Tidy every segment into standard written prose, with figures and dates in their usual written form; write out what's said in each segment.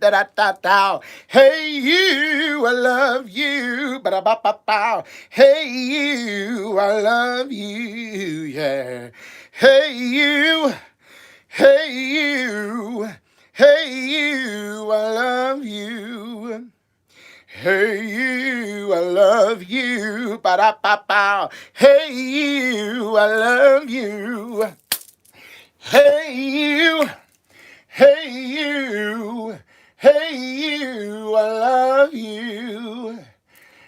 da da da da. Hey you, I love you. Ba da ba ba ba. Hey you, I love you. Yeah. Hey you. Hey you. Hey you, I love you. Hey you, I love you. Ba da ba ba. Hey you, I love you. Hey you. Hey you, hey you, I love you.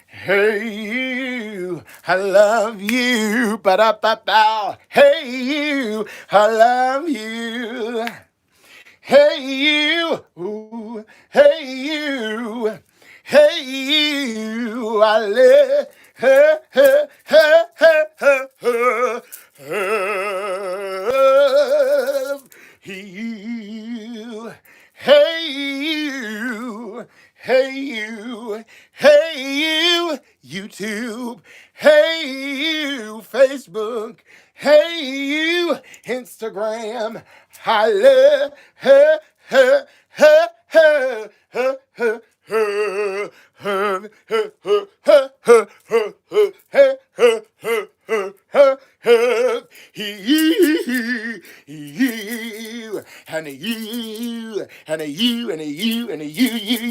Hey you, I love you. Ba da ba ba. Hey you, I love you. Hey you, ooh, hey you, hey you, I love her, her, her, her, her, her, her, you, hey you, hey you, hey you, YouTube, hey you, Facebook, hey you, Instagram, I love her, her, her, her, her, her, her, her, her, her, her, her, her, her, her, her, her, her, you, and you, and you, and you, and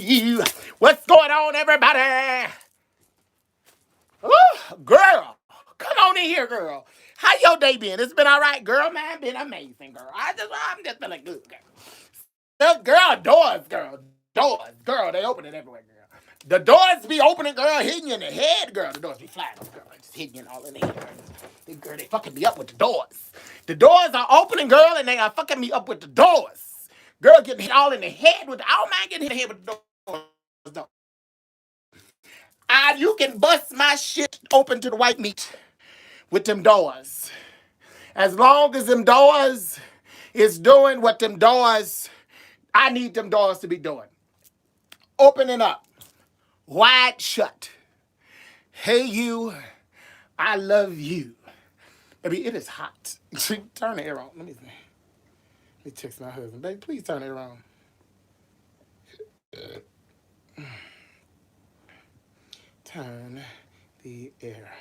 you. What's going on, everybody? Oh, girl, come on in here, girl. How your day been? It's been all right, girl. Man, been amazing, girl. I'm just feeling good, girl. Girl, doors, girl. They open it everywhere, girl. The doors be opening, girl, hitting you in the head, girl. The doors be flying, girl, just hitting you all in the head, girl. They fucking me up with the doors. The doors are opening, girl, and they are fucking me up with the doors. Girl, getting hit all in the head with. I don't mind getting hit in the head with the doors, though. You can bust my shit open to the white meat with them doors. As long as them doors is doing what them doors, I need them doors to be doing. Opening up, wide shut. Hey you, I love you. Baby, it is hot. Turn the air on. Let me text my husband. Baby, please turn it on. Turn the air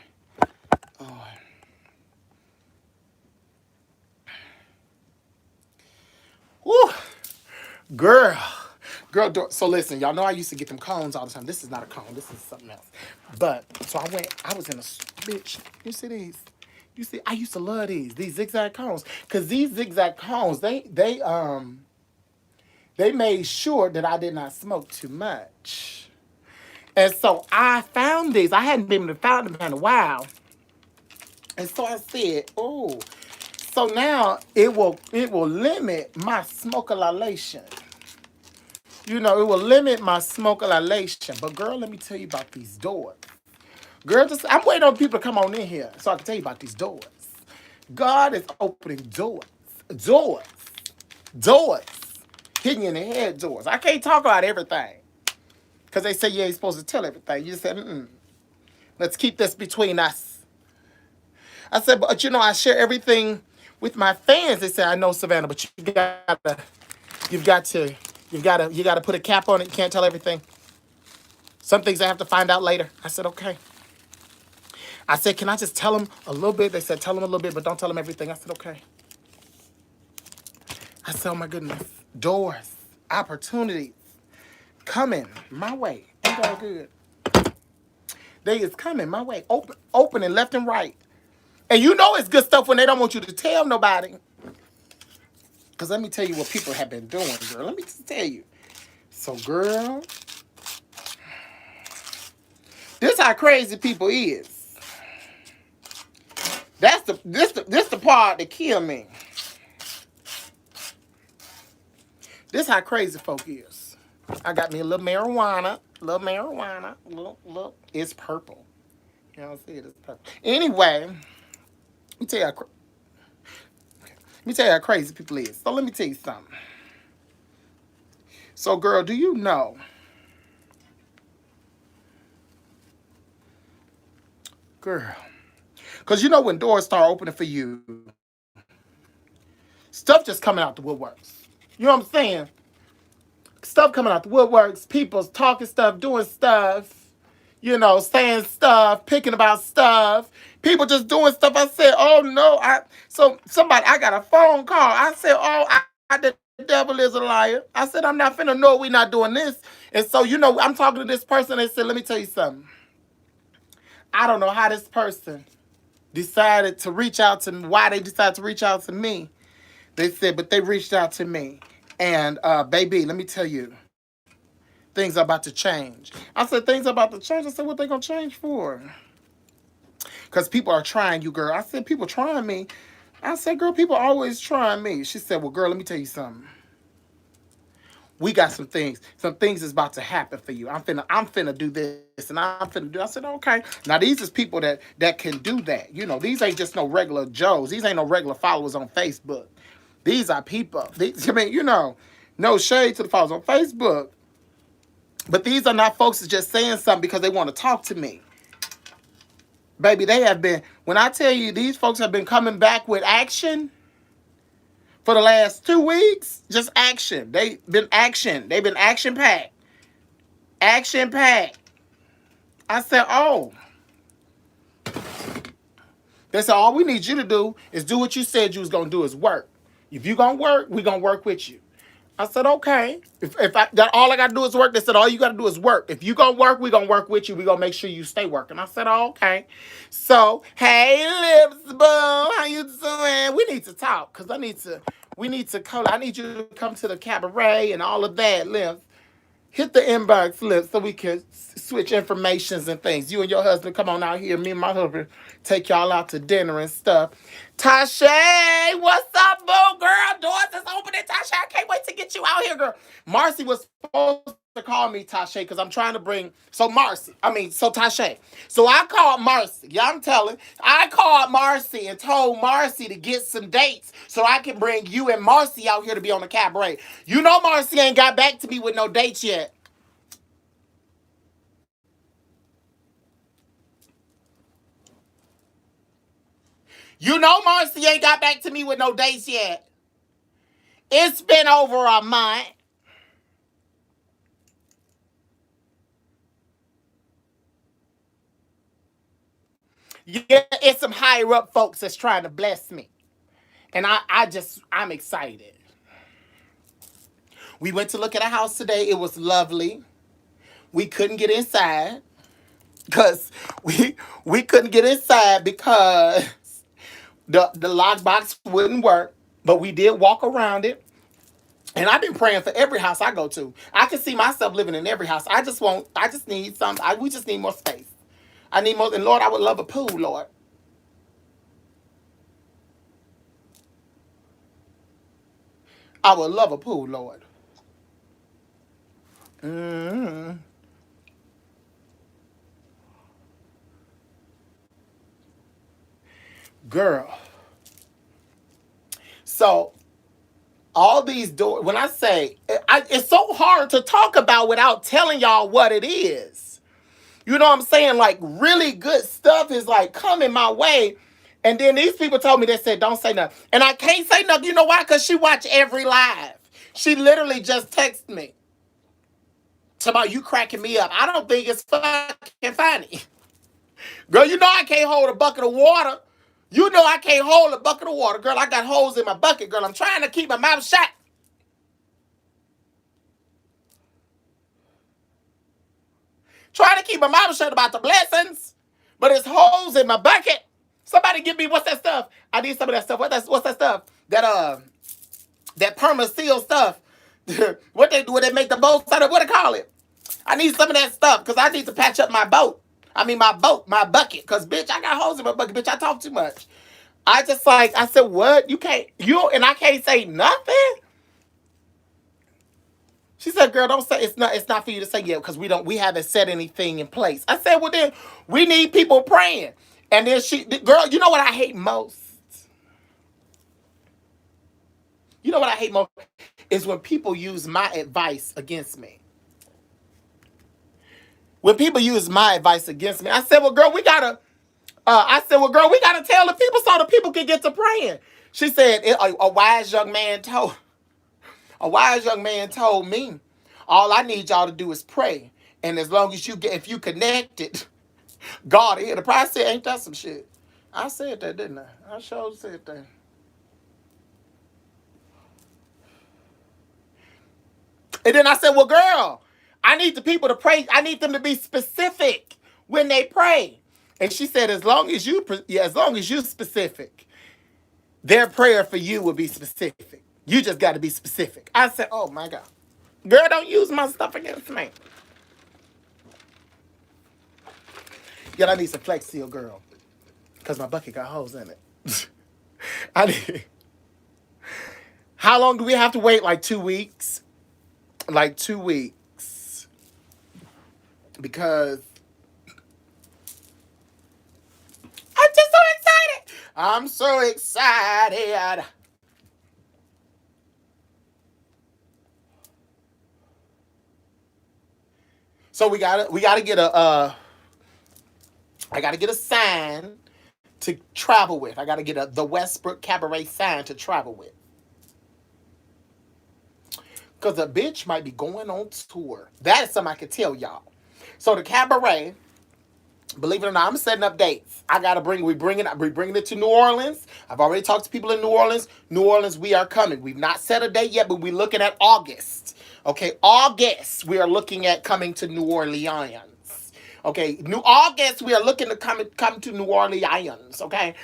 on. Woo! Girl. So listen, y'all know I used to get them cones all the time. This is not a cone. This is something else. But, so I was in a, bitch, you see these? You see, I used to love these zigzag cones. Because these zigzag cones, they made sure that I did not smoke too much. And so I found these. I hadn't been able to find them in a while. And so I said, oh, so now it will limit my smokealization. It will limit my smokealization. But girl, let me tell you about these doors. Girl, I'm waiting on people to come on in here so I can tell you about these doors. God is opening doors. Doors. Doors. Hitting you in the head doors. I can't talk about everything. Because they say you ain't supposed to tell everything. You just said, let's keep this between us. I said, but I share everything with my fans. They said, I know, Savannah, but you've got to put a cap on it. You can't tell everything. Some things I have to find out later. I said, okay. I said, can I just tell them a little bit? They said, tell them a little bit, but don't tell them everything. I said, okay. I said, oh my goodness. Doors, opportunities coming my way. Ain't that good? They is coming my way. Opening left and right. And it's good stuff when they don't want you to tell nobody. Because let me tell you what people have been doing, girl. Let me just tell you. So, girl, this how crazy people is. This the part that kill me. This how crazy folk is. I got me a little marijuana. Look. It's purple. You don't see it, it's purple. Anyway, let me tell you how crazy people is. So let me tell you something. So, girl, do you know? Girl. Because when doors start opening for you, stuff just coming out the woodworks. You know what I'm saying? stuff coming out the woodworks, people talking stuff, doing stuff, saying stuff, picking about stuff, people just doing stuff. I said, oh no, I got a phone call. I said, the devil is a liar. I said, I'm not finna know we not doing this. And so, I'm talking to this person. They said, let me tell you something. I don't know how this person decided to reach out to me, why they decided to reach out to me. They said, but they reached out to me. And baby, let me tell you, things are about to change. I said, things are about to change. I said, what they gonna change for? Because people are trying you, girl. I said, people trying me. I said, girl, people always trying me. She said, well, girl, let me tell you something. We got some things. Some things is about to happen for you. I'm finna do this and I'm finna do. I said, okay. Now these is people that can do that. These ain't just no regular Joes. These ain't no regular followers on Facebook. These are people. No shade to the followers on Facebook. But these are not folks that's just saying something because they want to talk to me. Baby, they have been, when I tell you these folks have been coming back with action for the last 2 weeks, just action. They've been action. They've been action packed. Action packed. I said, oh. They said, all we need you to do is do what you said you was going to do is work. If you going to work, we going to work with you. I said, okay. All I got to do is work. They said, all you got to do is work. If you going to work, we going to work with you. We going to make sure you stay working. I said, oh, okay. So, hey, Lips Boo, how you doing? We need to talk because I need you to come to the cabaret and all of that, Lips. Hit the inbox, Lips, so we can switch informations and things. You and your husband come on out here. Me and my husband take y'all out to dinner and stuff. Tasha, what's up, boo, girl? Doors is opening. Tasha, I can't wait to get you out here, girl. Marcy was supposed to call me, Tasha, because I'm trying to bring... Tasha. So I called Marcy. Yeah, I'm telling. I called Marcy and told Marcy to get some dates so I can bring you and Marcy out here to be on the cabaret. Marcy ain't got back to me with no dates yet. Marcy ain't got back to me with no dates yet. It's been over a month. Yeah, it's some higher up folks that's trying to bless me. And I'm excited. We went to look at a house today. It was lovely. We couldn't get inside because we couldn't get inside because the lockbox wouldn't work. But we did walk around it. And I've been praying for every house I go to. I can see myself living in every house. I just need some. We just need more space. I need more. And Lord, I would love a pool, Lord. I would love a pool, Lord. Mm-hmm. Girl. So, all these doors, when I say, it's so hard to talk about without telling y'all what it is. You know what I'm saying? Like, really good stuff is like coming my way. And then these people told me, they said, don't say nothing. And I can't say nothing. You know why? Because she watched every live. She literally just texted me. It's about you cracking me up. I don't think it's fucking funny. Girl, I can't hold a bucket of water. I can't hold a bucket of water. Girl, I got holes in my bucket, girl. I'm trying to keep my mouth shut. Trying to keep my mouth shut about the blessings. But it's holes in my bucket. Somebody give me, what's that stuff? I need some of that stuff. What's that stuff? That perma-seal stuff. What they do when they make the boats out of, what they call it? I need some of that stuff because I need to patch up my boat. My bucket. Because, bitch, I got holes in my bucket. Bitch, I talk too much. I said, what? And I can't say nothing? She said, girl, don't say, it's not for you to say yet because we haven't set anything in place. I said, well, then we need people praying. And then girl, you know what I hate most? You know what I hate most? Is when people use my advice against me. When people use my advice against me, I said, well, girl, we gotta tell the people so the people can get to praying. She said, a wise young man told me, All I need y'all to do is pray. And as long as you get, if you connected, God here. The price said, ain't that some shit? I said that, didn't I? I sure said that. And then I said, well, girl, I need the people to pray. I need them to be specific when they pray. And she said, as long as you specific, their prayer for you will be specific. You just got to be specific. I said, oh my God. Girl, don't use my stuff against me. Yet I need some Flex Seal, girl. Because my bucket got holes in it. I need... How long do we have to wait? Like 2 weeks? Like 2 weeks. Because I'm just so excited. I'm so excited. So we gotta get I gotta get a sign to travel with. I gotta get the Westbrook Cabaret sign to travel with. Cause a bitch might be going on tour. That is something I can tell y'all. So the cabaret, believe it or not, I'm setting up dates. I gotta we bringing it to New Orleans. I've already talked to people in New Orleans. New Orleans, we are coming. We've not set a date yet, but we're looking at August. Okay, August, we are looking at coming to New Orleans. Okay, New August, we are looking to come to New Orleans. Okay,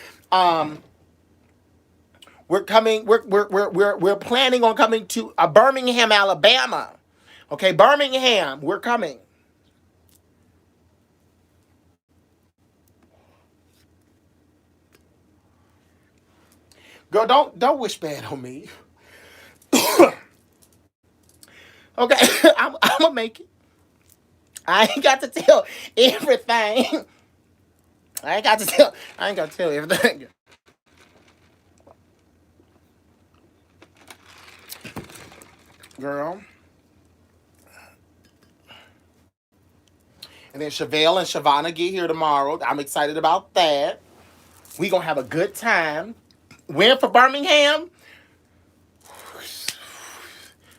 we're coming. We're planning on coming to Birmingham, Alabama. Okay, Birmingham, we're coming. Girl, don't wish bad on me. Okay, I'm gonna make it. I ain't got to tell everything. I ain't got to tell. I ain't got to tell everything. Girl. And then Chevelle and Shavana get here tomorrow. I'm excited about that. We gonna have a good time. When for Birmingham?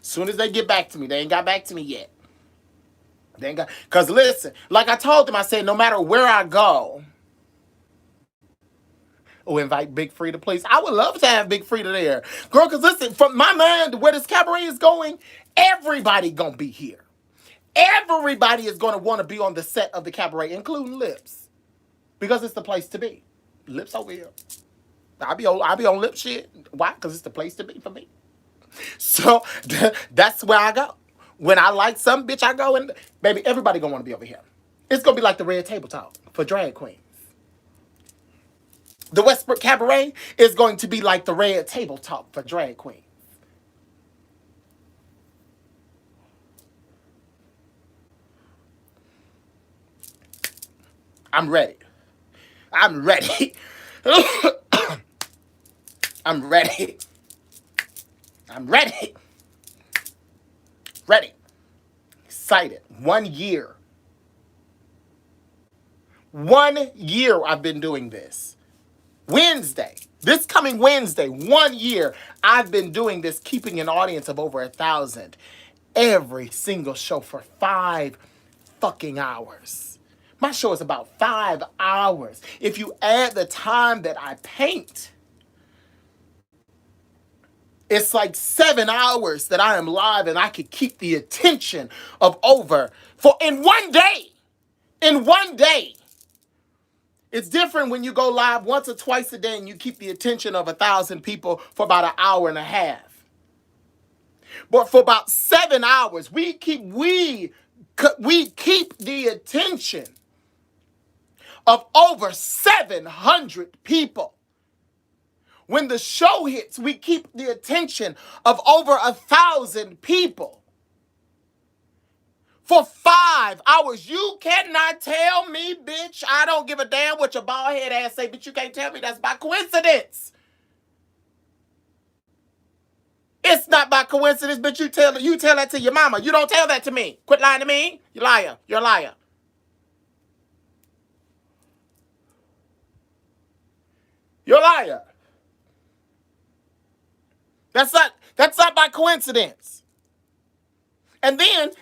Soon as they get back to me. They ain't got back to me yet. They ain't got. Cause listen, like I told them, I said no matter where I go, invite Big Frida, please. I would love to have Big Frida there, girl. Cause listen, from my mind, where this cabaret is going, everybody gonna be here. Everybody is gonna want to be on the set of the cabaret, including Lips, because it's the place to be. Lips over here. I'll be on lip shit. Why? Because it's the place to be for me. So that's where I go. When I like some bitch, I go and baby, everybody gonna want to be over here. It's gonna be like the red table talk for drag queens. The Westbrook Cabaret is going to be like the red table talk for drag queens. I'm ready. I'm ready. I'm ready. I'm ready. Ready. Excited. 1 year. 1 year I've been doing this. Wednesday. This coming Wednesday, 1 year, I've been doing this, keeping an audience of over 1,000. Every single show for 5 fucking hours. My show is about 5 hours. If you add the time that I paint, it's like 7 hours that I am live and I could keep the attention of over for in 1 day. In 1 day. It's different when you go live once or twice a day and you keep the attention of 1,000 people for about an hour and a half. But for about 7 hours, we keep the attention of over 700 people. When the show hits, we keep the attention of over 1,000 people. For 5 hours. You cannot tell me, bitch, I don't give a damn what your bald head ass say, but you can't tell me that's by coincidence. It's not by coincidence, but you tell that to your mama. You don't tell that to me. Quit lying to me. You liar. You're a liar. You're a liar. That's not by coincidence. And then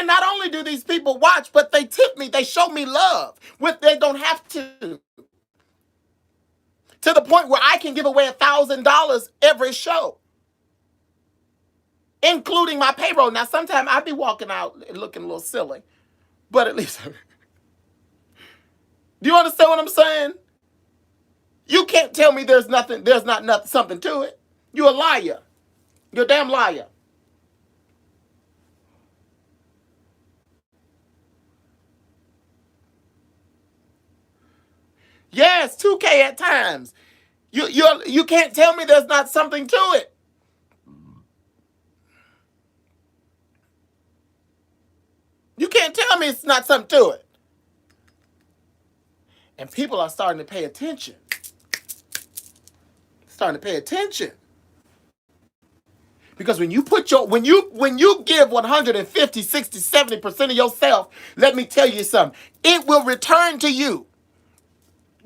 not only do these people watch, but they tip me, they show me love. They don't have to. To the point where I can give away $1,000 every show, including my payroll. Now, sometimes I be walking out looking a little silly, but at least, do you understand what I'm saying? You can't tell me there's not something to it. You're a liar. You're a damn liar. Yes, 2K at times. You can't tell me there's not something to it. You can't tell me it's not something to it. And people are starting to pay attention. Starting to pay attention. Because when you give 150, 60, 70% of yourself, let me tell you something. It will return to you.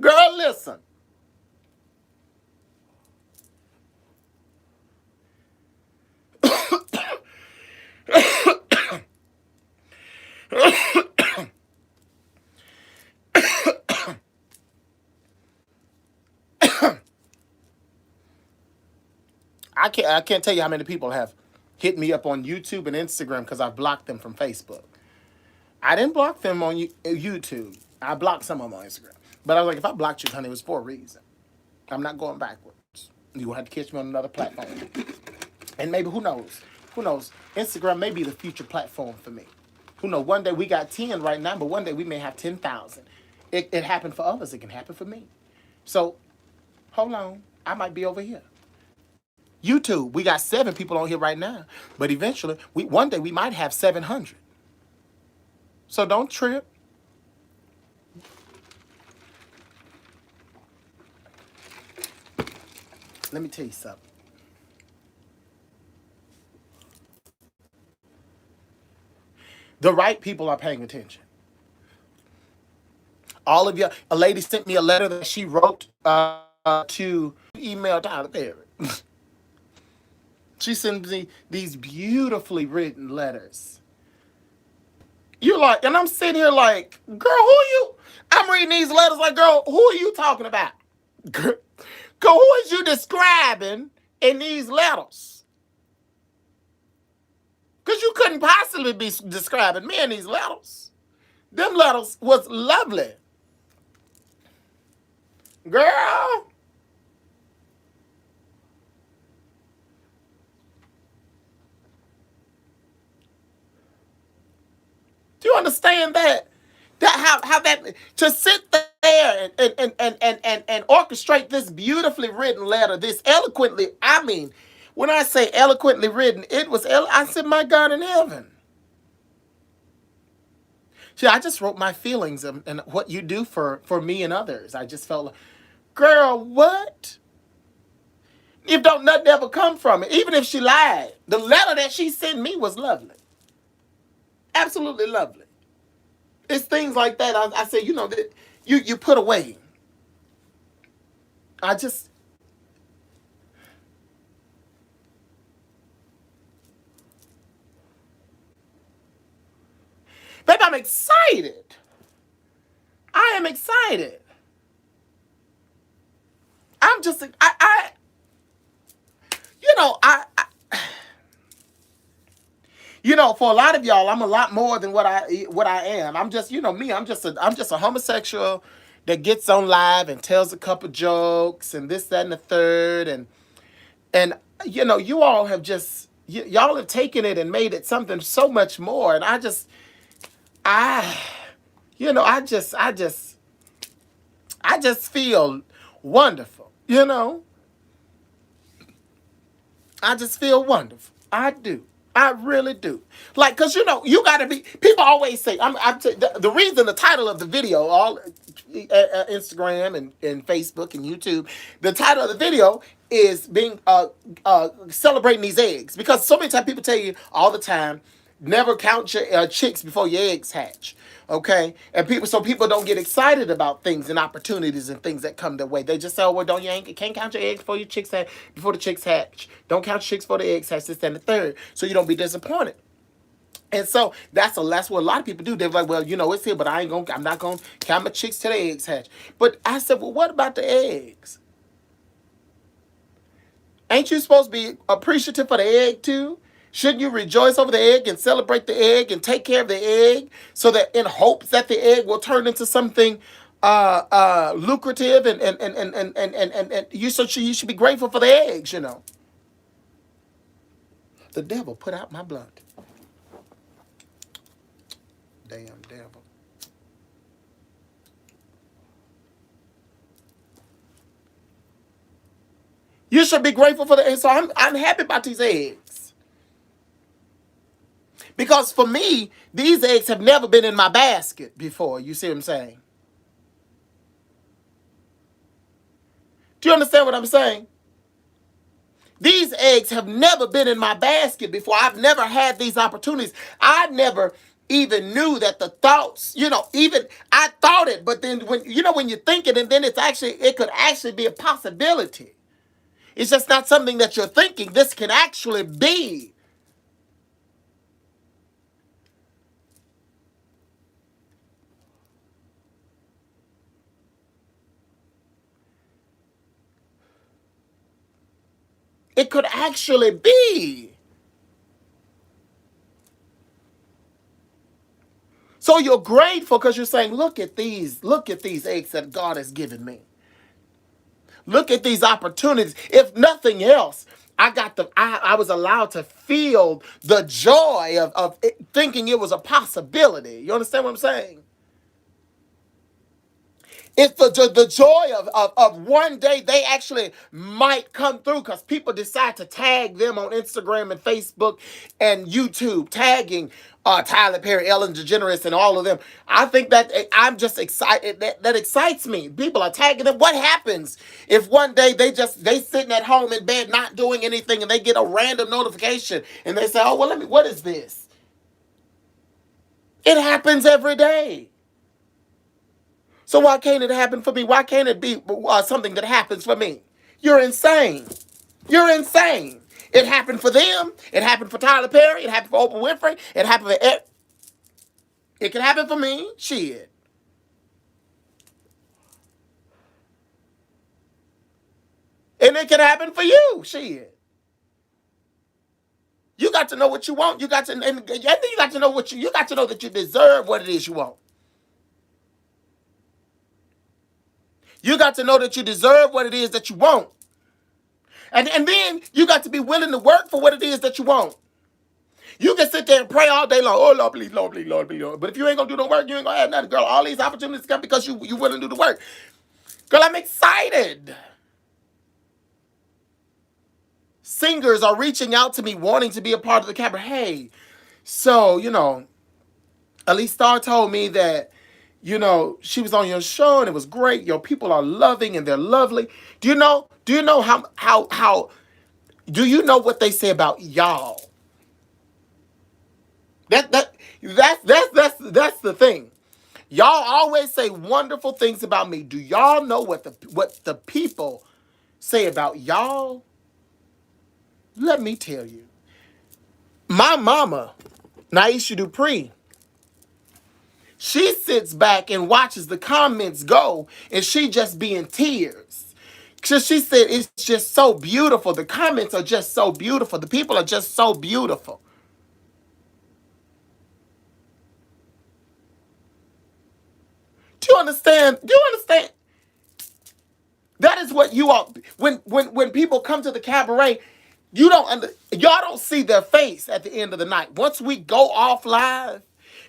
Girl, listen. I can't tell you how many people have hit me up on YouTube and Instagram because I blocked them from Facebook. I didn't block them on YouTube. I blocked some of them on Instagram. But I was like, if I blocked you, honey, it was for a reason. I'm not going backwards. You will have to catch me on another platform. And maybe, who knows? Who knows? Instagram may be the future platform for me. Who knows? One day we got 10 right now, but one day we may have 10,000. It happened for others. It can happen for me. So, hold on. I might be over here. YouTube, we got 7 people on here right now. But eventually, one day we might have 700. So don't trip. Let me tell you something. The right people are paying attention. All of you, a lady sent me a letter that she wrote to email Tyler Perry. She sent me these beautifully written letters. You're like, and I'm sitting here like, girl, who are you? I'm reading these letters like, girl, who are you talking about? Girl, who is you describing in these letters? Because you couldn't possibly be describing me in these letters. Them letters was lovely. Girl. Do you understand that? How that to sit there and orchestrate this beautifully written letter, this eloquently, I mean, when I say eloquently written, it was I said, my God in heaven. See, I just wrote my feelings and what you do for me and others. I just felt like, girl, what? If don't nothing ever come from it, even if she lied, the letter that she sent me was lovely. Absolutely lovely. It's things like that. I say, that you put away. I just, babe, I'm excited. I am excited. I'm just, for a lot of y'all, I'm a lot more than what I am. I'm just, me. I'm just a homosexual that gets on live and tells a couple jokes and this, that, and the third, and you all have just y'all have taken it and made it something so much more. And I, I just feel wonderful. I just feel wonderful. I do. I really do. Like, because, you got to be, people always say, the reason the title of the video, all Instagram and Facebook and YouTube, the title of the video is being, celebrating these eggs. Because so many times people tell you all the time, never count your chicks before your eggs hatch. Okay, and people don't get excited about things and opportunities and things that come their way. They just say, "Oh, well, can't count your eggs before your chicks hatch, before the chicks hatch. Don't count chicks before the eggs hatch. This and the third, so you don't be disappointed." And so that's what a lot of people do. They're like, well, it's here, but I'm not gonna count my chicks till the eggs hatch. But I said, well, what about the eggs? Ain't you supposed to be appreciative for the egg too? Shouldn't you rejoice over the egg and celebrate the egg and take care of the egg so that in hopes that the egg will turn into something lucrative and you should be grateful for the eggs. The devil put out my blunt. Damn devil. You should be grateful for the eggs. So I'm happy about these eggs. Because for me, these eggs have never been in my basket before. You see what I'm saying? Do you understand what I'm saying? These eggs have never been in my basket before. I've never had these opportunities. I never even knew that the thoughts, even I thought it, but then when you think it and then it could actually be a possibility. It's just not something that you're thinking. This can actually be. It could actually be. So you're grateful because you're saying, look at these eggs that God has given me. Look at these opportunities. If nothing else, I was allowed to feel the joy of thinking it was a possibility. You understand what I'm saying? It's the joy of one day they actually might come through because people decide to tag them on Instagram and Facebook and YouTube, tagging Tyler Perry, Ellen DeGeneres, and all of them. I think that I'm just excited. That excites me. People are tagging them. What happens if one day they sitting at home in bed not doing anything and they get a random notification and they say, oh, well, what is this? It happens every day. So why can't it happen for me? Why can't it be something that happens for me? You're insane. You're insane. It happened for them. It happened for Tyler Perry. It happened for Oprah Winfrey. It happened for it can happen for me. Shit. And it can happen for you. Shit. You got to know what you want. You got to, and you got to know you got to know that you deserve what it is you want. You got to know that you deserve what it is that you want. And then you got to be willing to work for what it is that you want. You can sit there and pray all day long. Oh, Lord, please, Lord, please, Lord, please, Lord. But if you ain't going to do no work, you ain't going to have nothing. Girl, all these opportunities come because you willing to do the work. Girl, I'm excited. Singers are reaching out to me wanting to be a part of the cabaret. Hey, so, Elise Starr told me that, she was on your show and it was great. Your people are loving and they're lovely. Do you know how do you know what they say about y'all? That's the thing. Y'all always say wonderful things about me. Do y'all know what the people say about y'all? Let me tell you. My mama, Naisha Dupree, she sits back and watches the comments go, and she just be in tears. Cause she said it's just so beautiful. The comments are just so beautiful. The people are just so beautiful. Do you understand? Do you understand? That is what you are. When people come to the cabaret, y'all don't see their face at the end of the night. Once we go off live,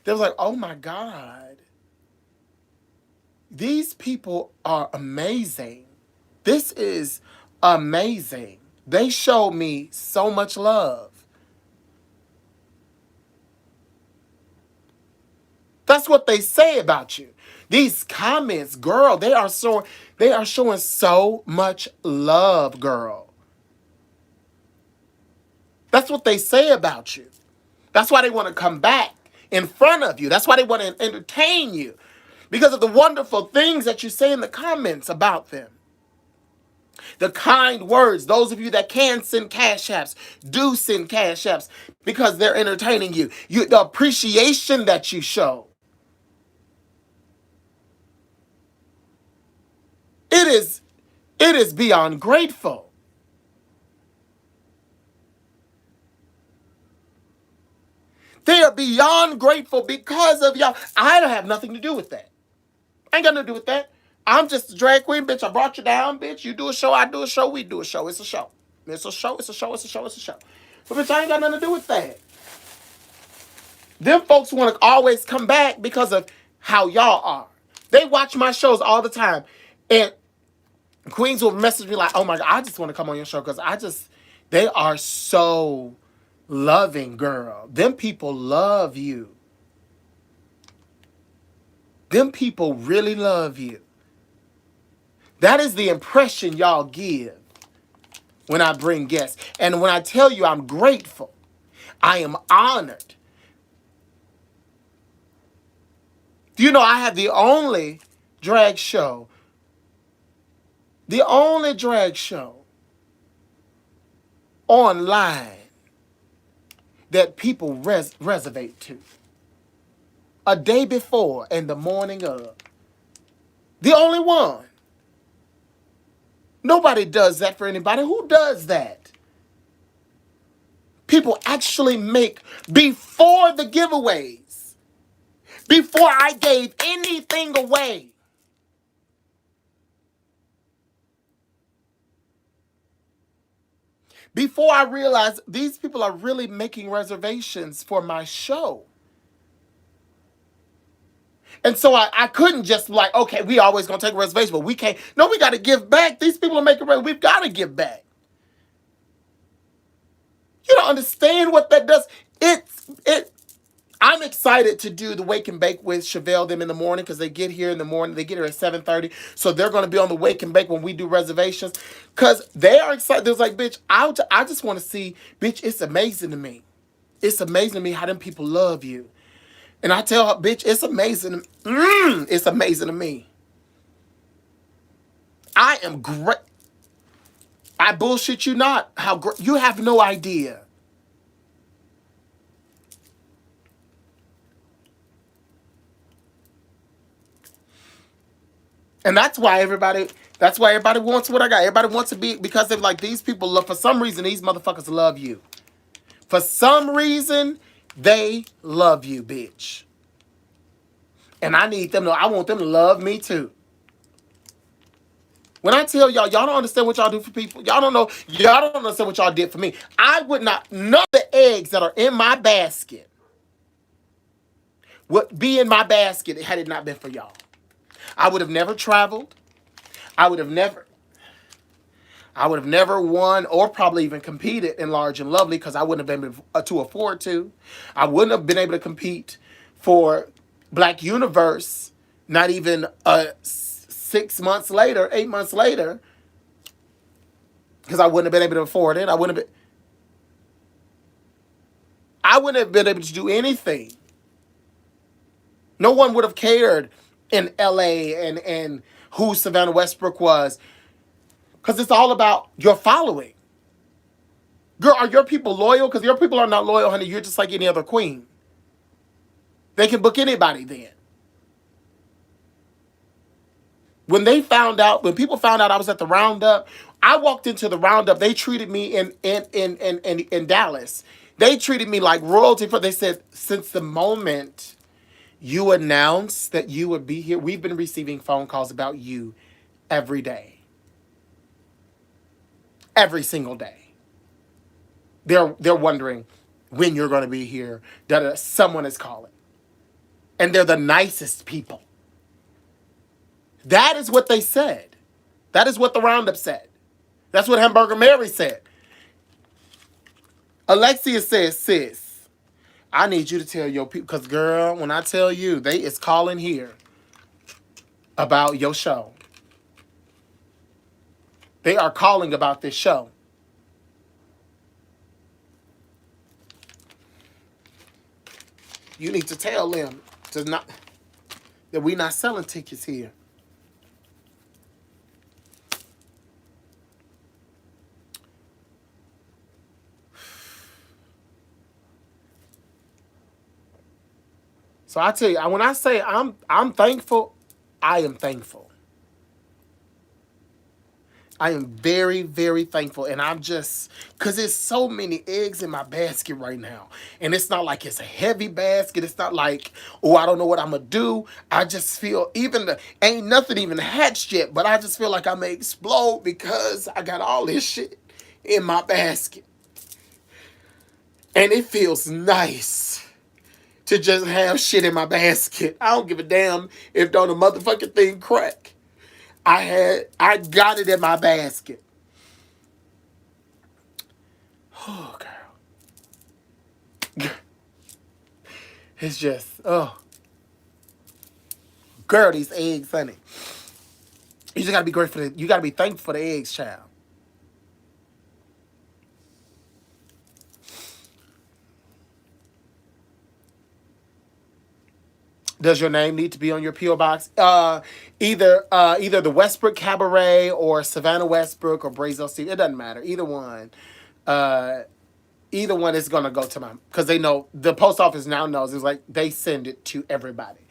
they're like, oh my God, these people are amazing. This is amazing. They show me so much love. That's what they say about you. These comments, girl, they are showing so much love, girl. That's what they say about you. That's why they want to come back in front of you. That's why they want to entertain you. Because of the wonderful things that you say in the comments about them. The kind words, those of you that can send cash apps, do send cash apps because they're entertaining you. The appreciation that you show. It is, it is beyond grateful. They are beyond grateful because of y'all. I don't have nothing to do with that. I ain't got nothing to do with that. I'm just a drag queen, bitch. I brought you down, bitch. You do a show, I do a show, we do a show. It's a show. It's a show, it's a show, it's a show, it's a show. But bitch, I ain't got nothing to do with that. Them folks want to always come back because of how y'all are. They watch my shows all the time. And queens will message me like, oh my God, I just want to come on your show because they are so loving, girl. Them people love you. Them people really love you. That is the impression y'all give when I bring guests. And when I tell you I'm grateful, I am honored. Do you know I have the only drag show online that people reservate to a day before and the morning of. The only one. Nobody does that for anybody. Who does that? People actually make before the giveaways, before I gave anything away. Before I realized these people are really making reservations for my show. And so I couldn't just like, okay, we always gonna take a reservation, but we can't. No, we gotta give back. These people are making reservations. We've gotta give back. You don't understand what that does. I'm excited to do the Wake and Bake with Chevelle them in the morning because they get here in the morning. They get here at 7:30. So they're going to be on the Wake and Bake when we do reservations because they are excited. They're like, bitch, I just want to see, bitch, it's amazing to me. It's amazing to me how them people love you. And I tell her, bitch, it's amazing. It's amazing to me. I am great. I bullshit you not. How great. You have no idea. And that's why everybody wants what I got. Everybody wants to be, because they're like, these people love, for some reason, these motherfuckers love you. For some reason, they love you, bitch. And I want them to love me too. When I tell y'all don't understand what y'all do for people. Y'all don't understand what y'all did for me. I would not, none of the eggs that are in my basket would be in my basket had it not been for y'all. I would have never traveled. I would have never won or probably even competed in Large and Lovely because I wouldn't have been able to afford to. I wouldn't have been able to compete for Black Universe, not even 6 months later, 8 months later, because I wouldn't have been able to afford it. I wouldn't have been able to do anything. No one would have cared in LA and who Savannah Westbrook was. Because it's all about your following. Girl, are your people loyal? Because your people are not loyal, honey. You're just like any other queen. They can book anybody then. When people found out I was at the Roundup, I walked into the Roundup. They treated me in Dallas. They treated me like royalty. They said, since the moment you announced that you would be here, we've been receiving phone calls about you every day. Every single day. They're wondering when you're going to be here. That someone is calling. And they're the nicest people. That is what they said. That is what the Roundup said. That's what Hamburger Mary said. Alexia says, sis, I need you to tell your people, because girl, when I tell you, they is calling here about your show. They are calling about this show. You need to tell them that we're not selling tickets here. So I tell you, when I say I'm thankful, I am thankful. I am very, very thankful. And I'm just, because there's so many eggs in my basket right now. And it's not like it's a heavy basket. It's not like, oh, I don't know what I'm going to do. I just feel, ain't nothing even hatched yet, but I just feel like I may explode because I got all this shit in my basket. And it feels nice to just have shit in my basket. I don't give a damn if don't a motherfucking thing crack. I got it in my basket. Oh, girl. It's just, oh, girl, these eggs, honey. You just gotta be grateful. You gotta be thankful for the eggs, child. Does your name need to be on your PO box? Either the Westbrook Cabaret or Savannah Westbrook or Brazel Steve. It doesn't matter. Uh, either one is gonna go to my, because they know the post office now knows. It's like they send it to everybody.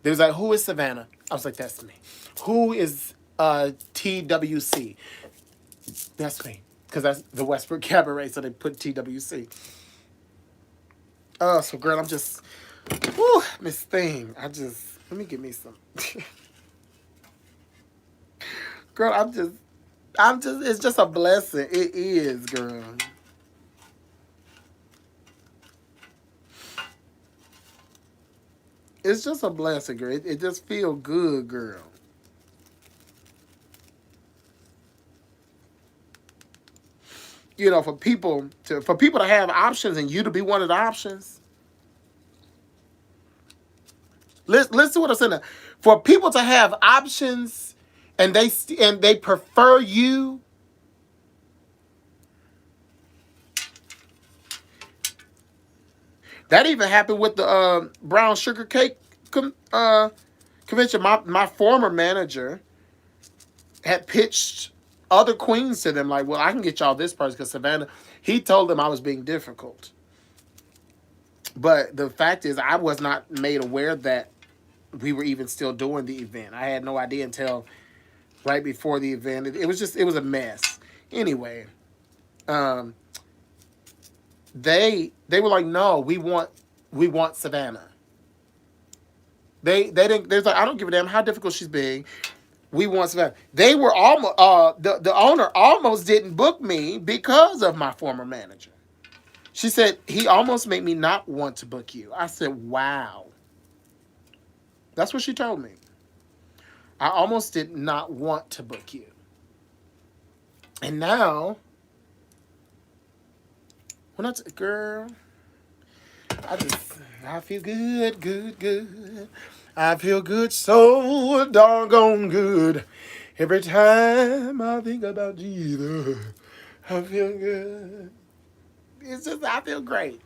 They was like, who is Savannah? I was like, that's me. Who is TWC? That's me. Because that's the Westbrook Cabaret, so they put TWC. Oh, so girl, I'm just, whoo, Miss Thing. Let me get me some. Girl, it's just a blessing. It is, girl. It's just a blessing, girl. It just feel good, girl. You know, for people to have options and you to be one of the options. Listen to what I'm saying. For people to have options and they prefer you. That even happened with the brown sugar cake convention. My former manager had pitched other queens to them, like, well, I can get y'all this person because Savannah. He told them I was being difficult, but the fact is, I was not made aware that we were even still doing the event. I had no idea until right before the event. It was a mess. Anyway, um, they were like, no, we want Savannah. They didn't. There's like, I don't give a damn how difficult she's being. We want Savannah. They were almost the owner almost didn't book me because of my former manager. She said he almost made me not want to book you. I said, wow. That's what she told me. I almost did not want to book you. And now, when girl, I just, I feel good, good, good. I feel good, so doggone good. Every time I think about Jesus, I feel good. It's just, I feel great.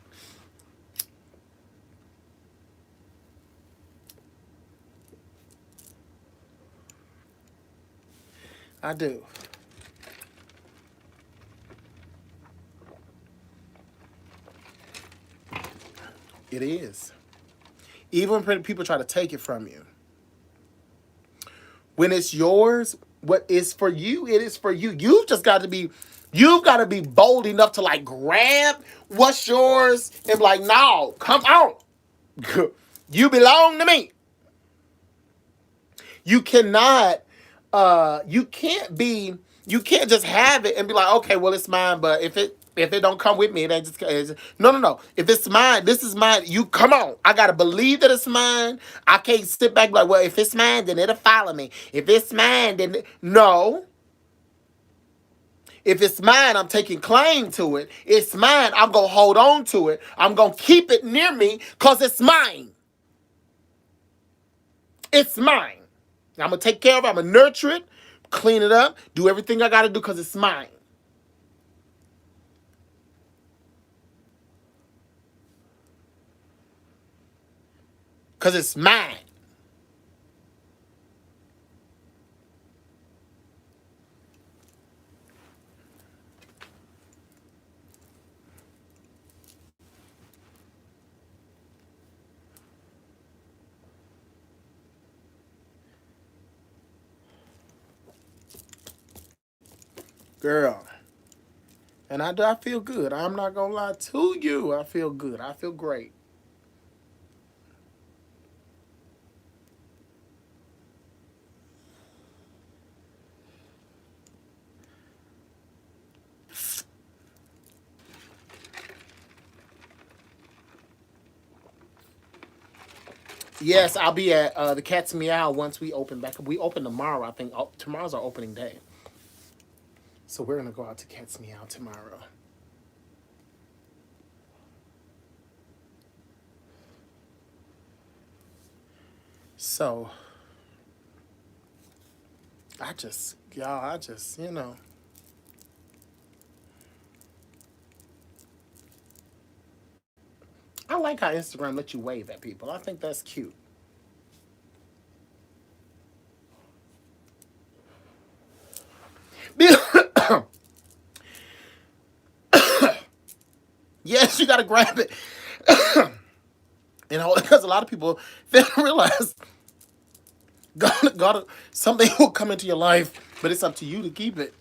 I do. It is. Even when people try to take it from you. When it's yours, what is for you, it is for you. You've got to be bold enough to like grab what's yours and be like, no, come on. You belong to me. You cannot, you can't just have it and be like, okay, well, it's mine, but if it don't come with me, it ain't just, no, no, no. If it's mine, this is mine. You come on. I gotta believe that it's mine. I can't sit back and be like, well, if it's mine, then it'll follow me. If it's mine, then no. If it's mine, I'm taking claim to it. It's mine. I'm gonna hold on to it. I'm gonna keep it near me because it's mine. It's mine. I'm gonna take care of it. I'm gonna nurture it, clean it up, do everything I gotta do because it's mine. Because it's mine. girl. And I feel good. I'm not gonna lie to you. I feel good. I feel great. Yes, I'll be at the Cat's Meow once we open back up. We open tomorrow, I think. Oh, tomorrow's our opening day. So we're gonna go out to Cat's Meow tomorrow. So I just, I like how Instagram lets you wave at people. I think that's cute. Yes, you gotta grab it. Because a lot of people they don't realize something will come into your life, but it's up to you to keep it.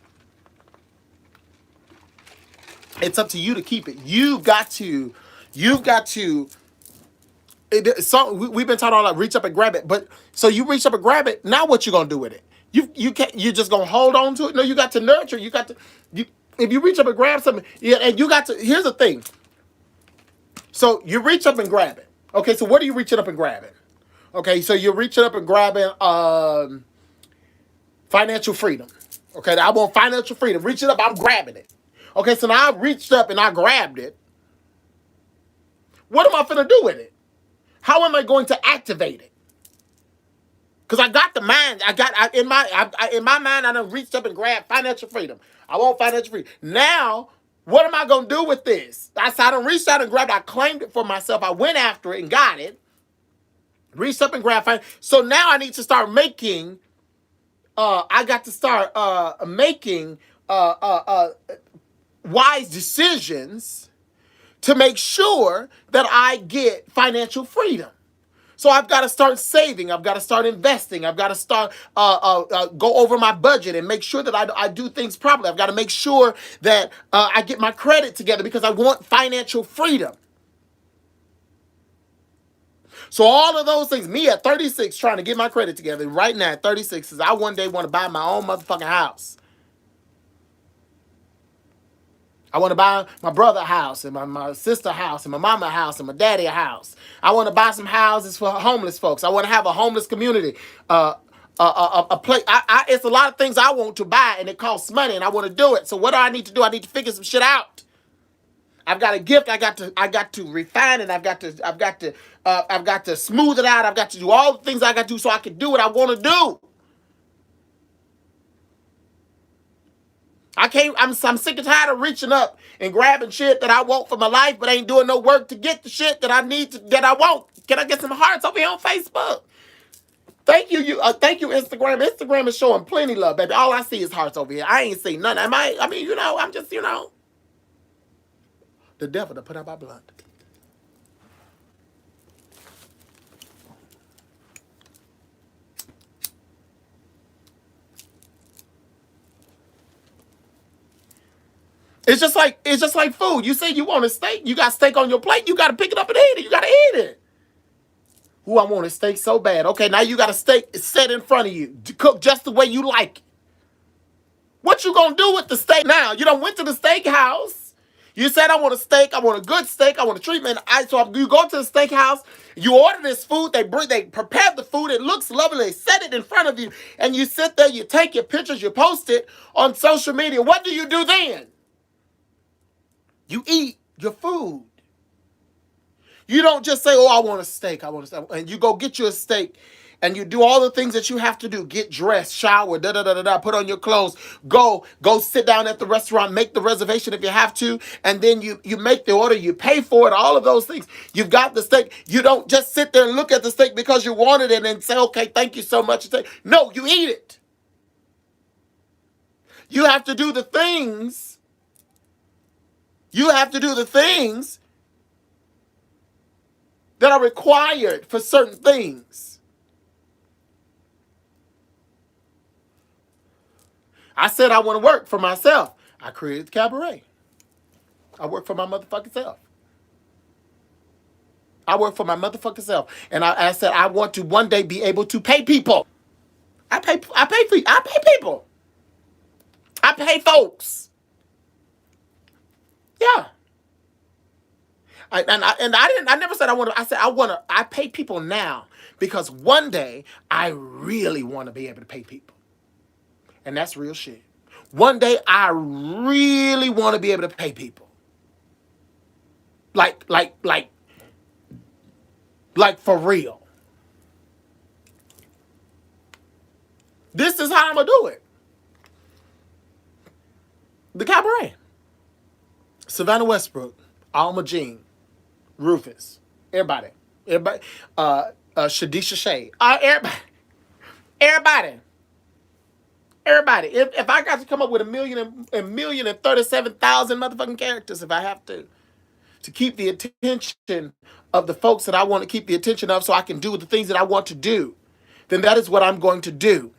It's up to you to keep it. You've got to. So we've been talking about like reach up and grab it, but so you reach up and grab it. Now what you gonna do with it? You can't. You're just gonna hold on to it. No, you got to nurture. You got to. You if you reach up and grab something, yeah, and you got to. Here's the thing. So you reach up and grab it. Okay, so what are you reaching up and grabbing? Okay, so you're reaching up and grabbing financial freedom. Okay, I want financial freedom. Reach it up, I'm grabbing it. Okay, so now I reached up and I grabbed it. What am I finna do with it? How am I going to activate it? Because I got the mind. In my mind, I done reached up and grabbed financial freedom. I want financial freedom. Now, what am I gonna do with this? I done reached out and grabbed it. I claimed it for myself. I went after it and got it. Reached up and grabbed financial. So now I need to start making. I got to start making wise decisions to make sure that I get financial freedom. So I've got to start saving. I've got to start investing. I've got to start go over my budget and make sure that I do things properly. I've got to make sure that I get my credit together because I want financial freedom. So all of those things, me at 36 trying to get my credit together right now at 36 is I one day want to buy my own motherfucking house. I want to buy my brother a house and my sister a house and my mama a house and my daddy a house. I want to buy some houses for homeless folks. I want to have a homeless community. A place. It's a lot of things I want to buy and it costs money and I want to do it. So what do I need to do? I need to figure some shit out. I've got a gift. I got to refine it. I've got to smooth it out. I've got to do all the things I got to do so I can do what I want to do. I'm sick and tired of reaching up and grabbing shit that I want for my life, but ain't doing no work to get the shit that I need that I want. Can I get some hearts over here on Facebook? Thank you, thank you, Instagram. Instagram is showing plenty love, baby. All I see is hearts over here. I ain't seen none. I mean, I'm just, the devil to put out my blood. It's just like food. You say you want a steak, you got steak on your plate, you gotta pick it up and eat it. You gotta eat it. Ooh, I want a steak so bad. Okay, now you got a steak set in front of you, cooked just the way you like it. What you gonna do with the steak now? You done went to the steakhouse. You said I want a steak, I want a good steak, I want a treatment. So you go to the steakhouse, you order this food, they prepare the food, it looks lovely, they set it in front of you, and you sit there, you take your pictures, you post it on social media. What do you do then? You eat your food. You don't just say, oh, I want a steak. I want a steak. And you go get you a steak and you do all the things that you have to do. Get dressed, shower, put on your clothes. Go sit down at the restaurant, make the reservation if you have to. And then you make the order, you pay for it, all of those things. You've got the steak. You don't just sit there and look at the steak because you wanted it and say, okay, thank you so much. No, you eat it. You have to do the things. You have to do the things that are required for certain things. I said I want to work for myself. I created the cabaret. I work for my motherfucking self. I work for my motherfucking self. And I said I want to one day be able to pay people. I pay people. I pay folks. Yeah. I never said I want to. I said I want to. I pay people now because one day I really want to be able to pay people, and that's real shit. One day I really want to be able to pay people, like like like like for real. This is how I'm gonna do it. The cabaret, Savannah Westbrook, Alma Jean, Rufus, everybody, Shadisha Shea, everybody. Everybody, if I got to come up with a million and 37,000 motherfucking characters, if I have to keep the attention of the folks that I want to keep the attention of, so I can do the things that I want to do, then that is what I'm going to do.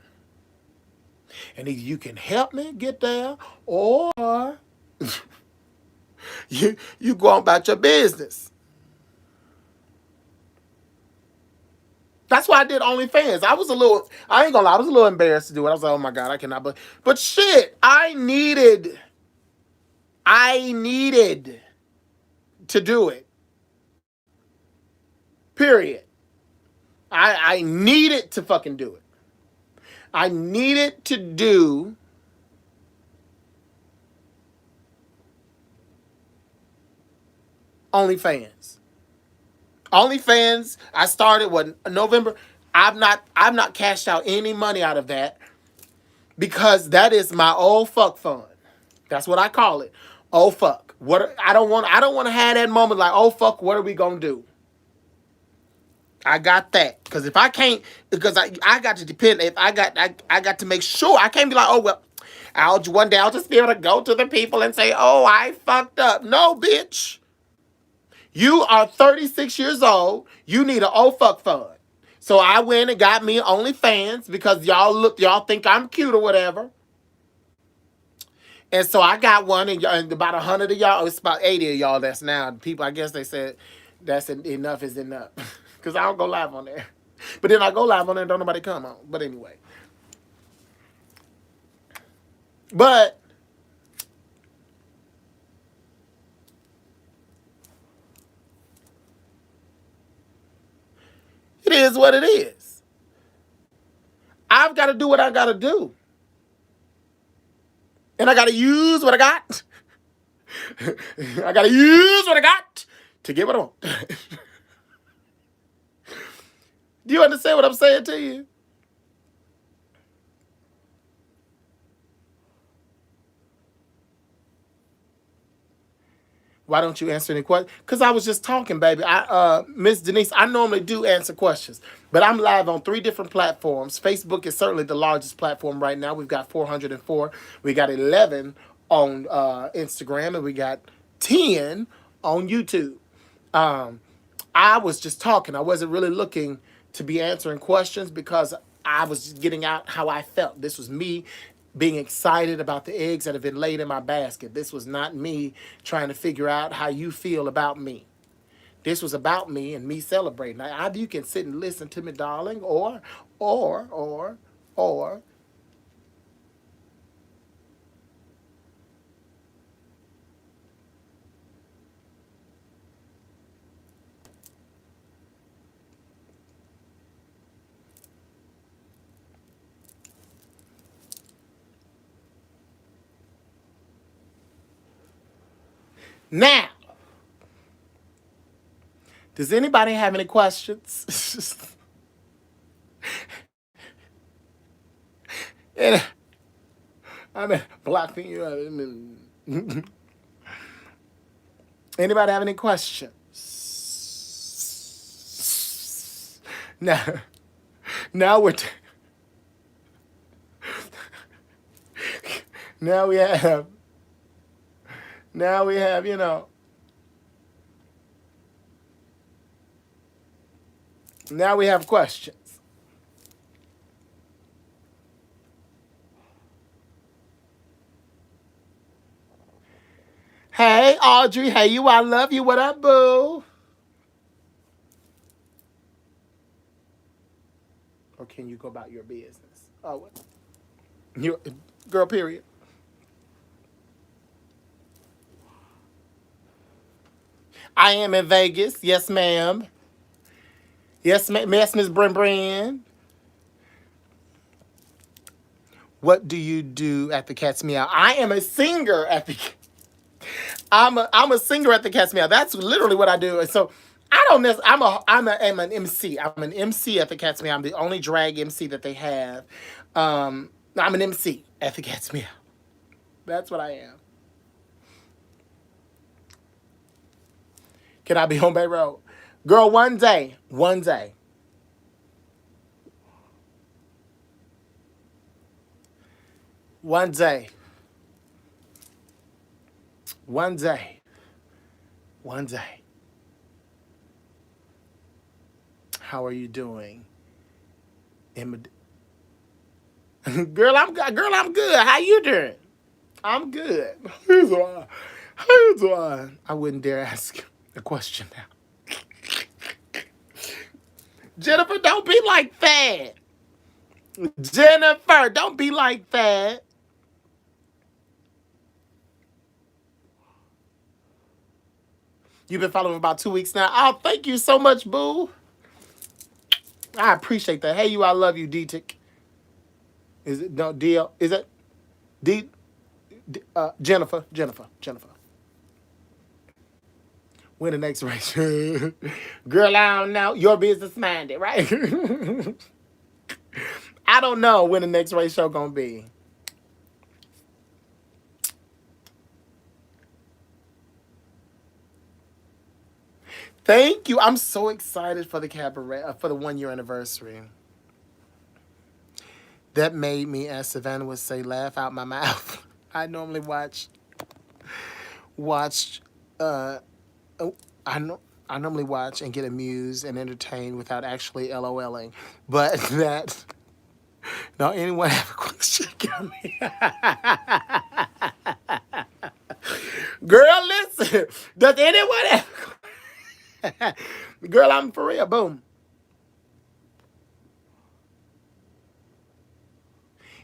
And either you can help me get there, or you go on about your business. That's why I did OnlyFans. I ain't gonna lie, I was a little embarrassed to do it. I was like, oh my God, I cannot. But shit, I needed to do it. Period. I needed to fucking do it. I needed to do OnlyFans. OnlyFans, I started November. I've not cashed out any money out of that because that is my old fuck fund. That's what I call it. Oh fuck. What I don't want to have that moment like, oh fuck, what are we gonna do? I got that. Because if I can't, because I got to depend, if I got to make sure, I can't be like, oh well, one day I'll just be able to go to the people and say, oh, I fucked up. No, bitch. You are 36 years old. You need an oh fuck fund. So I went and got me OnlyFans because y'all think I'm cute or whatever. And so I got one, and about 100 of y'all, it's about 80 of y'all that's now. People, I guess they said that's enough is enough. Because I don't go live on there. But then I go live on there and don't nobody come on. But anyway. But it is what it is. I've got to do what I got to do. And I got to use what I got. I got to use what I got to get what I want. Do you understand what I'm saying to you? Why don't you answer any questions? Because I was just talking, baby. Miss Denise, I normally do answer questions, but I'm live on 3 different platforms. Facebook is certainly the largest platform right now. We've got 404. We got 11 on Instagram, and we got 10 on YouTube. Um, I was just talking. I wasn't really looking to be answering questions because I was getting out how I felt. This was me being excited about the eggs that have been laid in my basket. This was not me trying to figure out how you feel about me. This was about me and me celebrating. Now, either you can sit and listen to me, darling, or now. Does anybody have any questions? And I mean, blocking you. Anybody have any questions? Now, now we're now we have you know, now we have questions. Audrey. Hey, you, I love you. What up, boo? Or can you go about your business? Oh, what? You, girl, period. I am in Vegas. Yes, ma'am. Yes, ma'am. Yes, Miss Brin Brin. What do you do at the Cat's Meow? I am a singer at the. I'm a singer at the Cat's Meow. That's literally what I do. And so I don't miss. I'm an MC. I'm an MC at the Cat's Meow. I'm the only drag MC that they have. I'm an MC at the Cat's Meow. That's what I am. Can I be on Bay Road? Girl, one day, one day, one day, one day. How are you doing? Girl, I'm good. How you doing? I'm good. Here's why. Here's why. I wouldn't dare ask a question now. Jennifer, don't be like that. Jennifer, don't be like that. You've been following about 2 weeks now. Oh, thank you so much, boo. I appreciate that. Hey, you, I love you, D-Tick. Is it no deal? Is it D? Jennifer. When the next race? Girl, I don't know. Your business minded, right? I don't know when the next race show gonna be. Thank you. I'm so excited for the cabaret for the 1 year anniversary. That made me, as Savannah would say, laugh out my mouth. I normally watch. Oh, I know. I normally watch and get amused and entertained without actually LOLing. But that. Now, anyone have a question? Girl, listen. Does anyone have? Girl, I'm for real. Boom.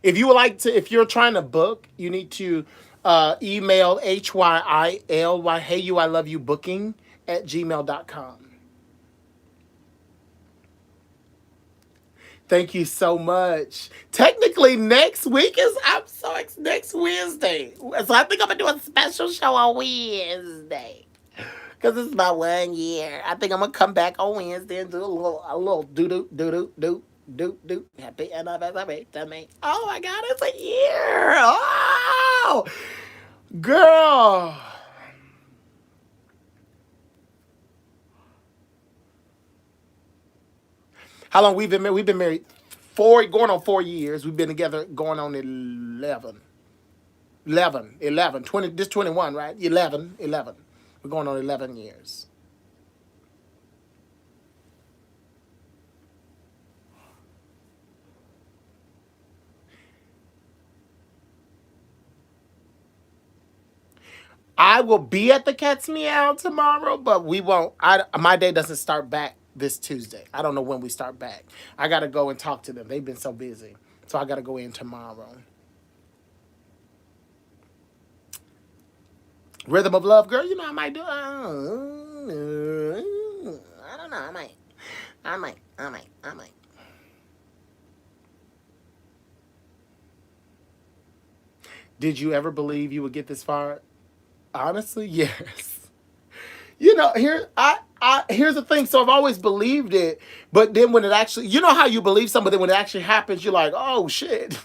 If you would like to, if you're trying to book, you need to email HYILY, hey you, I love you, booking at gmail.com. Thank you so much. Technically, next week is, next Wednesday. So I think I'm going to do a special show on Wednesday. Because it's my 1 year. I think I'm going to come back on Wednesday and do a little do. Happy anniversary to me. Oh my God, it's a year. Oh, girl. How long we've been married? We've been married going on 4 years. We've been together going on 11, 20, this 21, right? 11. We're going on 11 years. I will be at the Cat's Meow tomorrow, but we won't. My day doesn't start back this Tuesday. I don't know when we start back. I got to go and talk to them. They've been so busy. So I got to go in tomorrow. Rhythm of Love, girl, you know I might do. I don't know. I might. Did you ever believe you would get this far? Honestly, yes. Here's the thing. So I've always believed it, but then when it actually, you know how you believe something, but then when it actually happens, you're like, oh shit.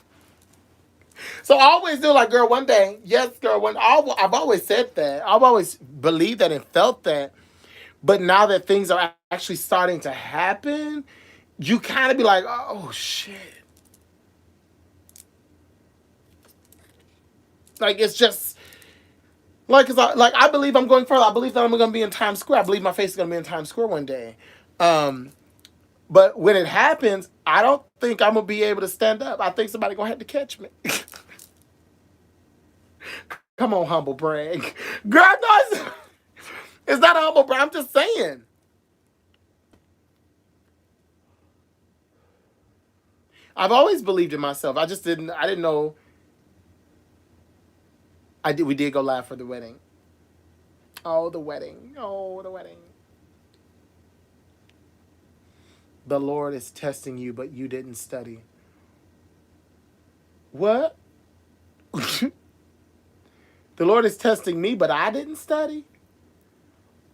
So I always do like, girl, one day, yes, girl, I've always said that. I've always believed that and felt that. But now that things are actually starting to happen, you kind of be like, oh shit. Like it's just I believe I'm going further. I believe that I'm going to be in Times Square. I believe my face is going to be in Times Square one day. But when it happens, I don't think I'm gonna be able to stand up. I think somebody gonna have to catch me. Come on, humble brag. Girl, no, it's not a humble brag. I'm just saying. I've always believed in myself. I didn't know. We did go live for the wedding. Oh, the wedding. Oh, the wedding. The Lord is testing you, but you didn't study. What? The Lord is testing me, but I didn't study?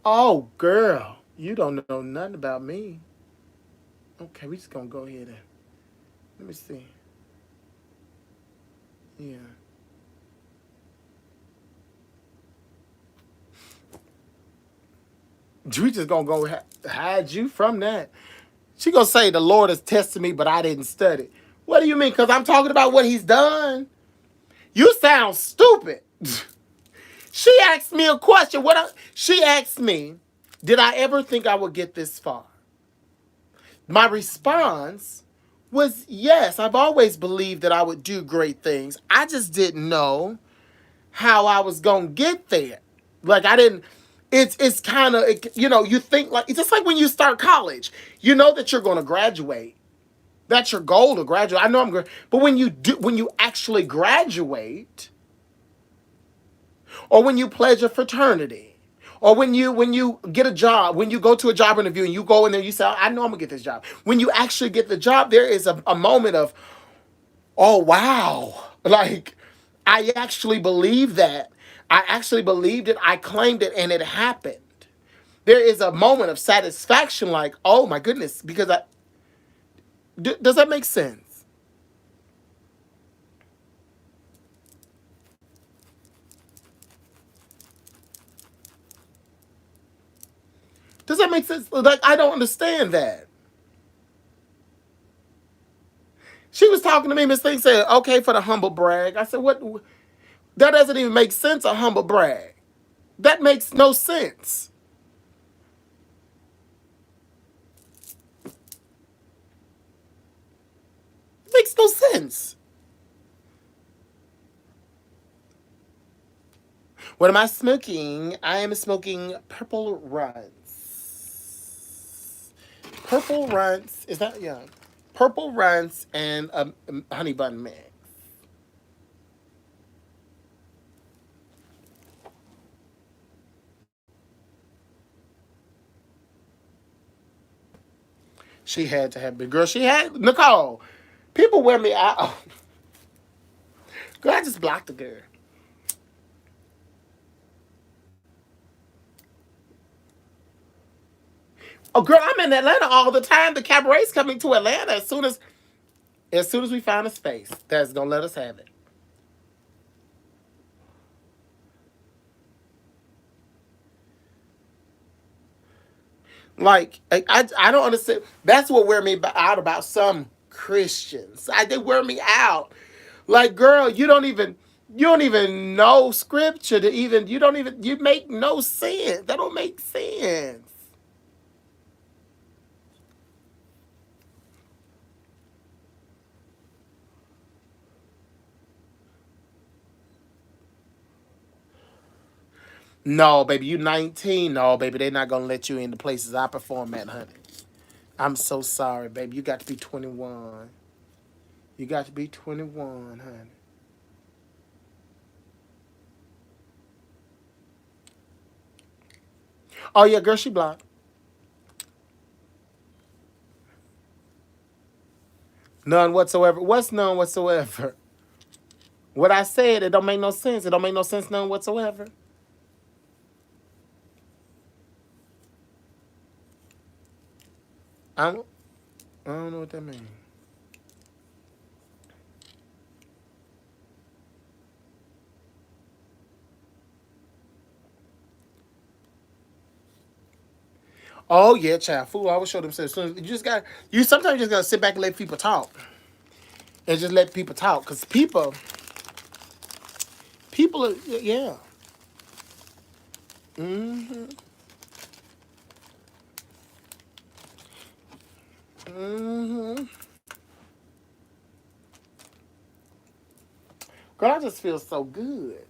Oh, girl. You don't know nothing about me. Okay, we just gonna go ahead and let me see. Yeah. We just gonna go hide you from that. She gonna say the Lord is testing me, but I didn't study. What do you mean? Because I'm talking about what he's done. You sound stupid. She asked me a question. She asked me, did I ever think I would get this far? My response was yes. I've always believed that I would do great things. I just didn't know how I was gonna get there. Like I didn't. It's kind of you think like it's just like when you start college. You know that you're gonna graduate. That's your goal to graduate. I know I'm going, but when you actually graduate, or when you pledge a fraternity, or when you get a job, when you go to a job interview and you go in there, you say, I know I'm gonna get this job. When you actually get the job, there is a moment of, oh wow, like I actually believe that. I actually believed it. I claimed it, and it happened. There is a moment of satisfaction, like, oh my goodness, because does that make sense? Does that make sense? Like, I don't understand that. She was talking to me. Miss Thing said, okay, for the humble brag. I said, what? That doesn't even make sense, a humble brag. That makes no sense. It makes no sense. What am I smoking? I am smoking Purple Runs. Purple Runs. Is that, yeah. Purple Runs and a honey bun mix. She had to have been. Girl, she had. Nicole, people wear me out. Oh, girl, I just blocked the girl. Oh, girl, I'm in Atlanta all the time. The cabaret's coming to Atlanta as soon as we find a space that's gonna let us have it. Like I don't understand. That's what wear me out about some Christians. They wear me out. Like, girl, you don't even know scripture to even you make no sense. That don't make sense. No, baby, you 19. No, baby, they're not gonna let you in the places I perform at, honey. I'm so sorry, baby. You got to be 21. You got to be 21, honey. Oh yeah, girl, she blocked. None whatsoever. What's none whatsoever? What I said, it don't make no sense. It don't make no sense none whatsoever. I don't, I don't know what that means. Oh yeah, child. Fool, I always show themselves. You sometimes just gotta sit back and let people talk. And just let people talk. Cause people are, yeah. Mm-hmm. Mm-hmm. Girl, I just feel so good.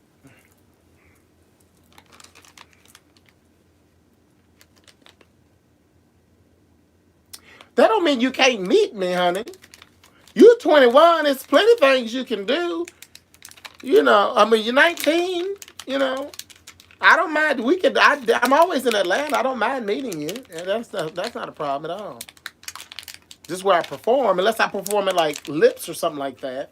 That don't mean you can't meet me, honey. You're 21. There's plenty things you can do. You know, I mean, you're 19. You know, I don't mind. We could. I'm always in Atlanta. I don't mind meeting you. And that's not a problem at all. This is where I perform, unless I perform at like Lips or something like that.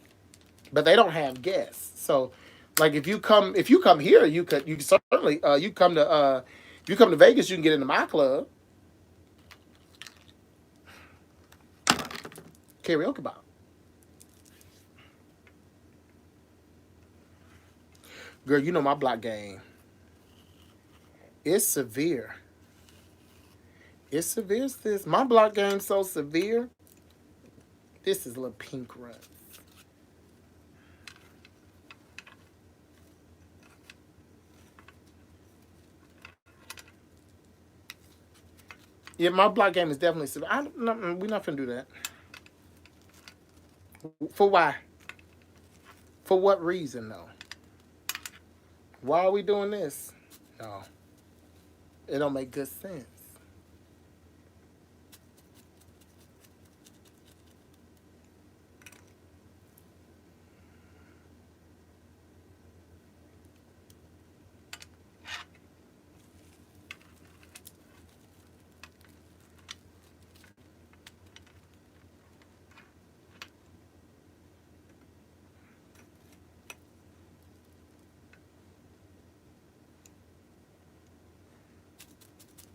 But they don't have guests. So, like if you come here, you could certainly you come to if you come to Vegas, you can get into my club karaoke bar. Girl, you know my block game. It's severe. It's severe. This my block game's so severe. This is a little pink run. Yeah, my block game is definitely severe. We're not gonna do that. For why? For what reason though? Why are we doing this? No, it don't make good sense.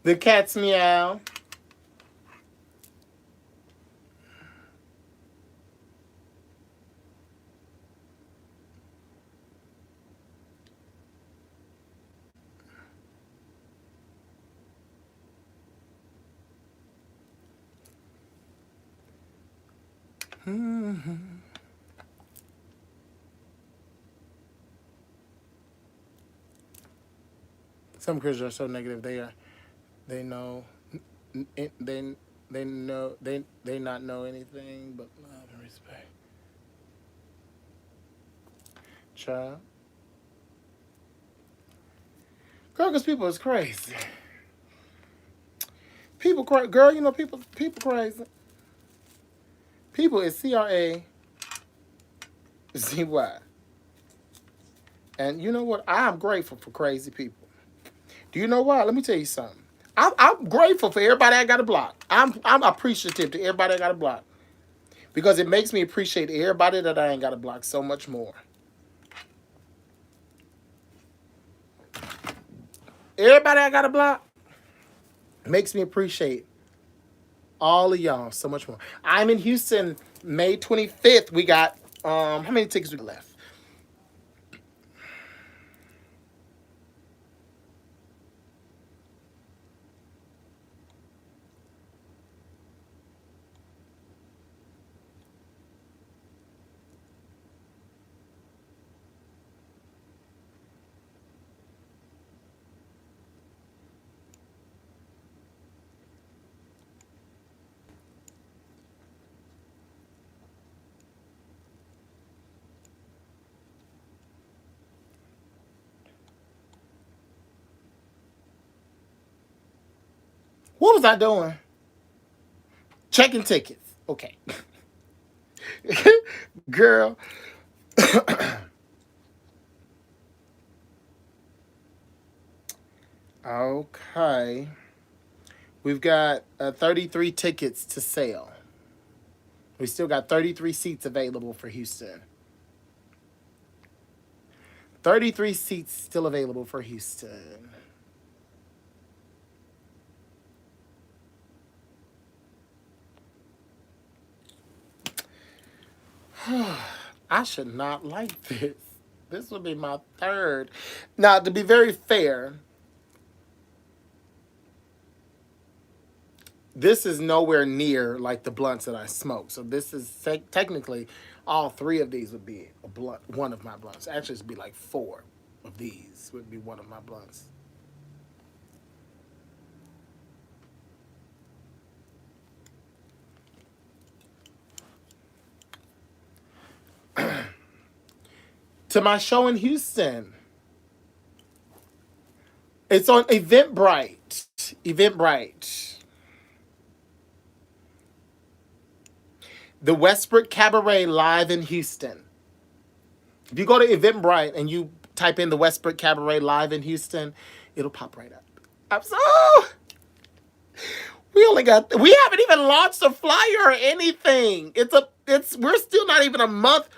The cat's meow. Some creatures are so negative. They know they they know they not know anything but love and respect. Child, girl, because people is crazy. People crazy. Girl, you know people crazy. People is CRAZY. And you know what? I'm grateful for crazy people. Do you know why? Let me tell you something. I'm grateful for everybody I got a block. I'm appreciative to everybody I got a block because it makes me appreciate everybody that I ain't got a block so much more. Everybody I got a block makes me appreciate all of y'all so much more. I'm in Houston May 25th. We got how many tickets we got left? What was I doing? Checking tickets. Okay. Girl. Okay. We've got 33 tickets to sell. We still got 33 seats available for Houston. 33 seats still available for Houston. I should not like this. This would be my third. Now, to be very fair, this is nowhere near like the blunts that I smoke. So this is technically all three of these would be a blunt, one of my blunts. Actually, it'd be like four of these would be one of my blunts. To my show in Houston, it's on Eventbrite. Eventbrite. The Westbrook Cabaret live in Houston. If you go to Eventbrite and you type in the Westbrook Cabaret live in Houston, it'll pop right up. I'm so we haven't even launched a flyer or anything. We're still not even a month.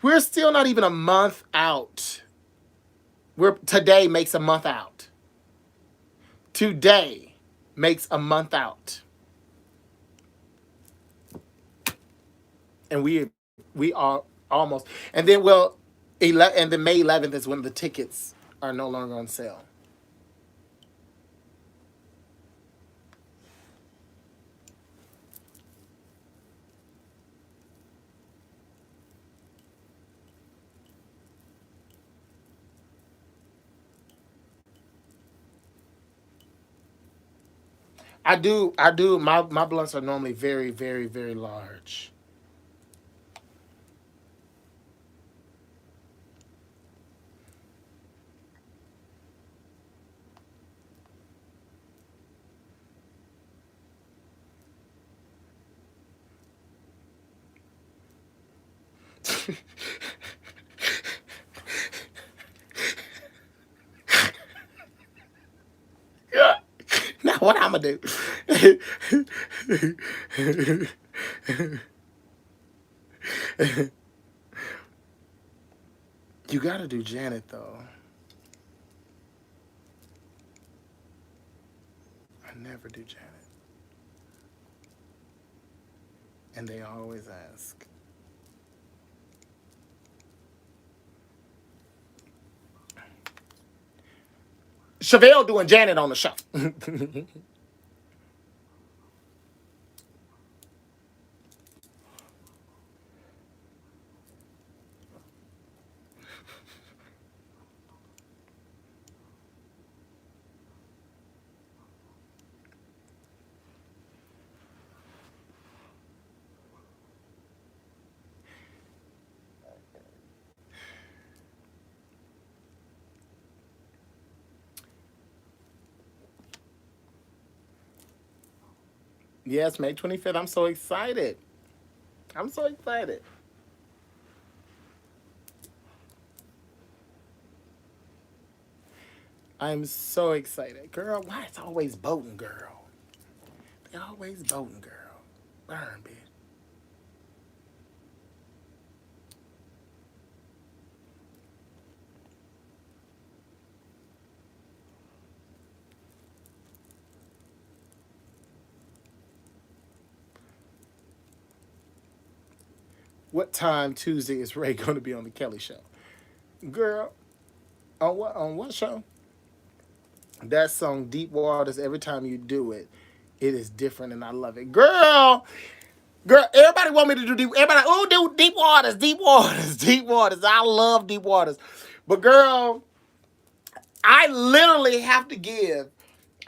We're still not even a month out. We're today makes a month out. Today makes a month out. And we are almost, and then and then May 11th is when the tickets are no longer on sale. I do. My blunts are normally very, very, very large. Now what I'm gonna do? You gotta do Janet though. I never do Janet, and they always ask. Chevelle doing Janet on the show. Yes, May 25th. I'm so excited. I'm so excited. I'm so excited. Girl, why it's always boating, girl? They always boating, girl. Burn, bitch. What time Tuesday is Ray going to be on the Kelly show? Girl, on what show? That song Deep Waters, every time you do it, it is different and I love it. Girl, everybody want me to do deep. Everybody, oh, do Deep Waters, Deep Waters, Deep Waters. I love Deep Waters. But girl, I literally have to give.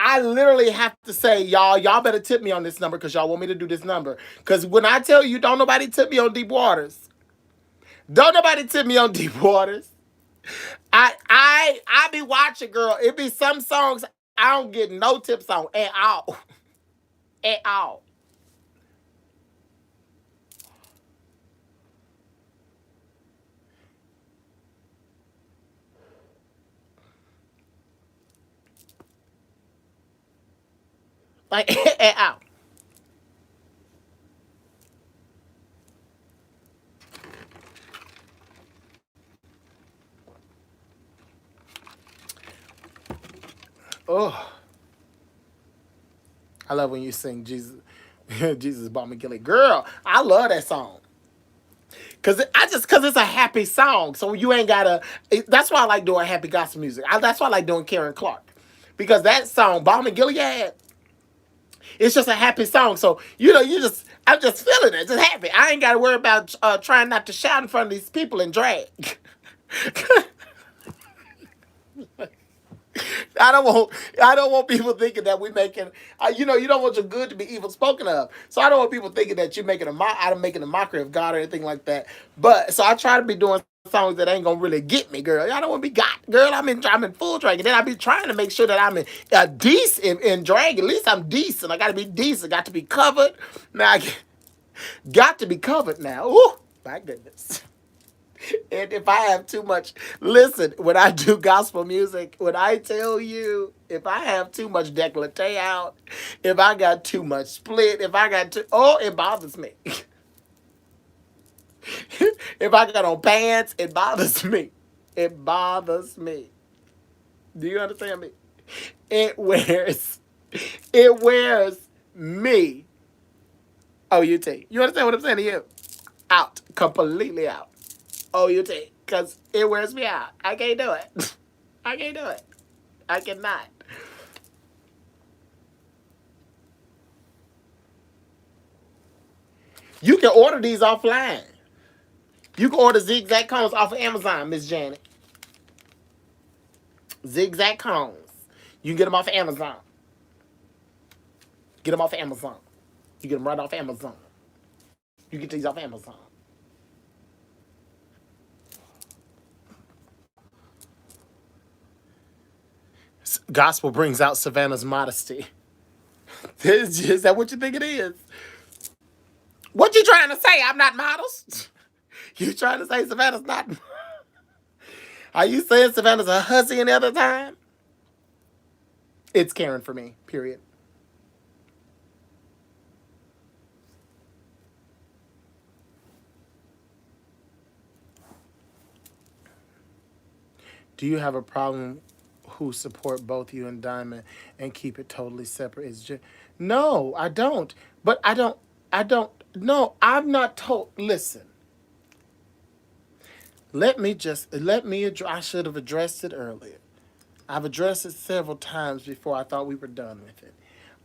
I literally have to say, y'all better tip me on this number because y'all want me to do this number. Because when I tell you, don't nobody tip me on Deep Waters. Don't nobody tip me on Deep Waters. I be watching, girl. It be some songs I don't get no tips on at all. At all. Like at all. Oh, I love when you sing Jesus. Jesus bought me Gilly. Girl, I love that song. Cause it's a happy song. So you ain't gotta that's why I like doing happy gospel music. That's why I like doing Karen Clark. Because that song, Bomb and Gilead, it's just a happy song. So, I'm just feeling it, just happy. I ain't gotta worry about trying not to shout in front of these people and drag. I don't want I don't want people thinking that we making you don't want your good to be evil spoken of. So I don't want people thinking that you're making out of making a mockery of God or anything like that. But so I try to be doing songs that ain't gonna really get me, girl. I don't want to be got, girl. I'm in full drag, and then I be trying to make sure that I'm in decent in drag. At least I'm decent. I got to be decent. Got to be covered. Now, Got to be covered now. Ooh, my goodness. And if I have too much, listen, when I do gospel music, when I tell you, if I have too much décolleté out, if I got too much split, if I got too, oh, it bothers me. If I got on pants, it bothers me. It bothers me. Do you understand me? It wears, it wears me. Oh, you take. You understand what I'm saying to you? Out. Completely out. Oh, you take. Because it wears me out. I can't do it. I can't do it. I cannot. You can order these offline. You can order zigzag cones off of Amazon, Miss Janet. Zigzag cones. You can get them off of Amazon. Get them off of Amazon. You get them right off Amazon. You get these off Amazon. Gospel brings out Savannah's modesty. Is that what you think it is? What you trying to say? I'm not modest? You trying to say Savannah's not? Are you saying Savannah's a hussy any other time? It's Karen for me, period. Do you have a problem who support both you and Diamond and keep it totally separate? No, I don't. But I don't, no, I'm not told. Listen, I should have addressed it earlier. I've addressed it several times before I thought we were done with it.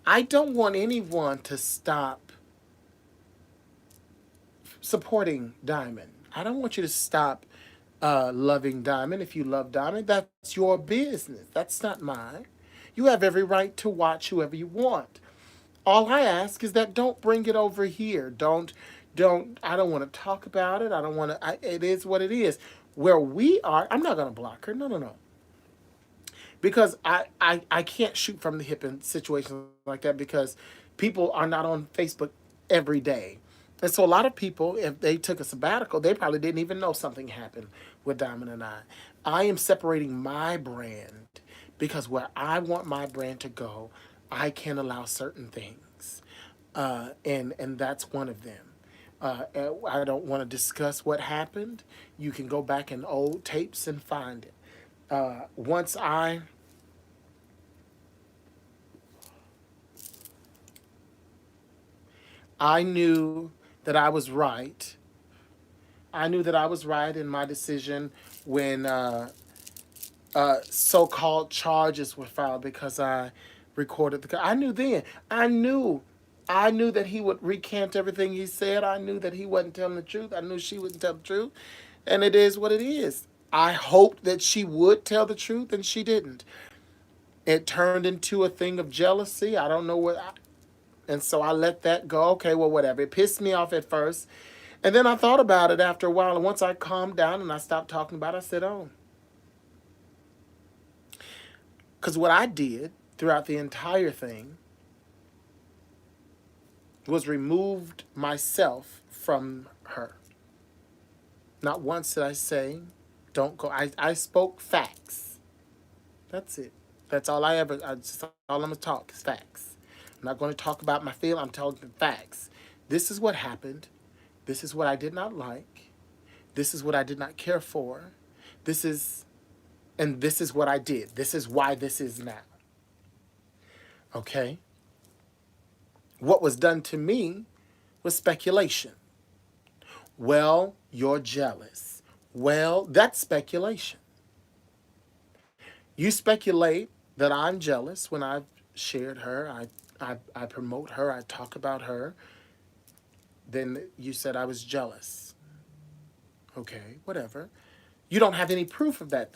I don't want anyone to stop supporting Diamond. I don't want you to stop loving Diamond. If you love Diamond, that's your business. That's not mine. You have every right to watch whoever you want. All I ask is that don't bring it over here. Don't. I don't want to talk about it. I don't want to. It is what it is. Where we are, I'm not going to block her. No, no, no. Because I can't shoot from the hip in situations like that because people are not on Facebook every day. And so a lot of people, if they took a sabbatical, they probably didn't even know something happened with Diamond and I. I am separating my brand because where I want my brand to go, I can allow certain things. And that's one of them. I don't want to discuss what happened. You can go back in old tapes and find it. Once I knew that I was right. I knew that I was right in my decision when so-called charges were filed because I recorded I knew then. I knew. I knew that he would recant everything he said. I knew that he wasn't telling the truth. I knew she wouldn't tell the truth. And it is what it is. I hoped that she would tell the truth, and she didn't. It turned into a thing of jealousy. I don't know what. And so I let that go. Okay, well, whatever. It pissed me off at first. And then I thought about it after a while. And once I calmed down and I stopped talking about it, I said, oh. Because what I did throughout the entire thing was removed myself from her. Not once did I say, don't go. I spoke facts. That's it. That's all just all I'm going to talk is facts. I'm not going to talk about my feeling. I'm talking facts. This is what happened. This is what I did not like. This is what I did not care for. This is, and this is what I did. This is why this is now. Okay? What was done to me was speculation. Well, you're jealous. Well, that's speculation. You speculate that I'm jealous when I've shared her, I promote her, I talk about her. Then you said I was jealous. Okay, whatever. You don't have any proof of that.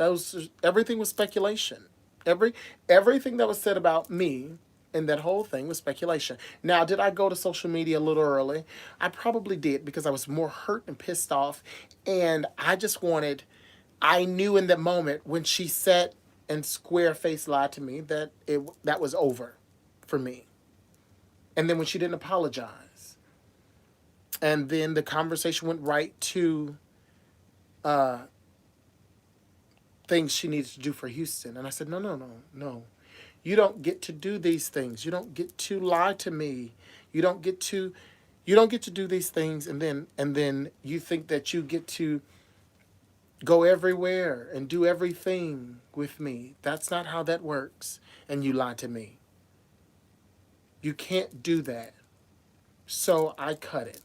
Everything was speculation. Every everything that was said about me in that whole thing was speculation. Now, did I go to social media a little early? I probably did because I was more hurt and pissed off, and I just wanted. I knew in that moment when she said and square face lied to me that was over for me. And then when she didn't apologize, And then the conversation went right to uh, things she needed to do for Houston. And I said, no, no, no, no. You don't get to do these things. You don't get to lie to me. You don't get to you don't get to do these things and then you think that you get to go everywhere and do everything with me. That's not how that works. And you lie to me. You can't do that. So I cut it.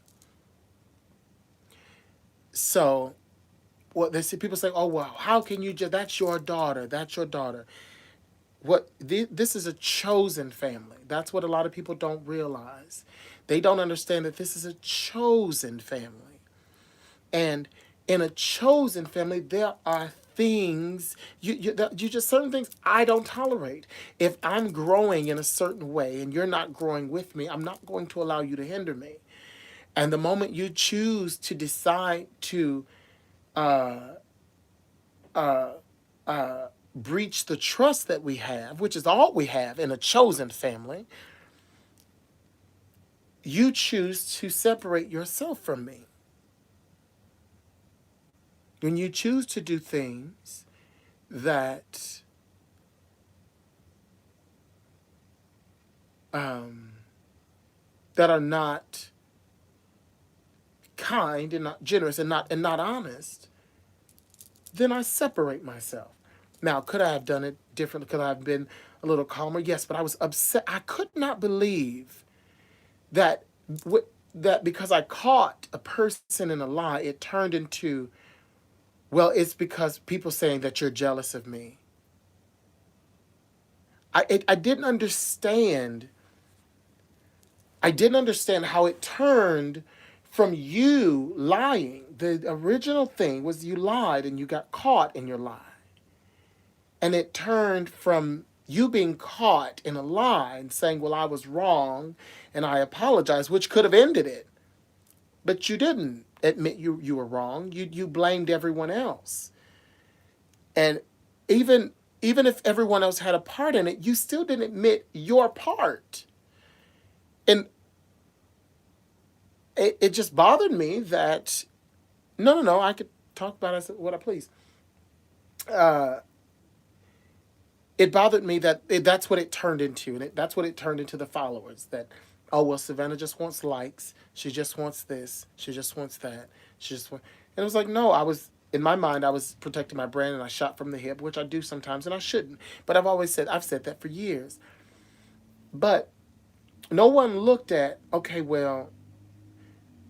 So what they see people say, oh well, how can you just that's your daughter. That's your daughter. This is a chosen family. That's what a lot of people don't realize. They don't understand that this is a chosen family. And in a chosen family, there are things you just certain things I don't tolerate. If I'm growing in a certain way and you're not growing with me, I'm not going to allow you to hinder me. And the moment you choose to decide to uh, uh, breach the trust that we have, which is all we have in a chosen family, you choose to separate yourself from me. When you choose to do things that um, that are not kind and not generous and not honest, then I separate myself. Now, could I have done it differently? Could I have been a little calmer? Yes, but I was upset. I could not believe that that because I caught a person in a lie, it turned into, well, it's because people saying that you're jealous of me. I didn't understand. I didn't understand how it turned from you lying. The original thing was you lied and you got caught in your lie. And it turned from you being caught in a lie and saying, well, I was wrong and I apologize, which could have ended it. But you didn't admit you were wrong. You blamed everyone else. And even if everyone else had a part in it, you still didn't admit your part. And it just bothered me that no, I could talk about what I please. Uh, it bothered me that that's what it turned into, and that's what it turned into the followers. That oh well, Savannah just wants likes. She just wants this. She just wants that. She just wants, and it was like no, I was in my mind I was protecting my brand and I shot from the hip, which I do sometimes, and I shouldn't. But I've said that for years. But no one looked at okay, well,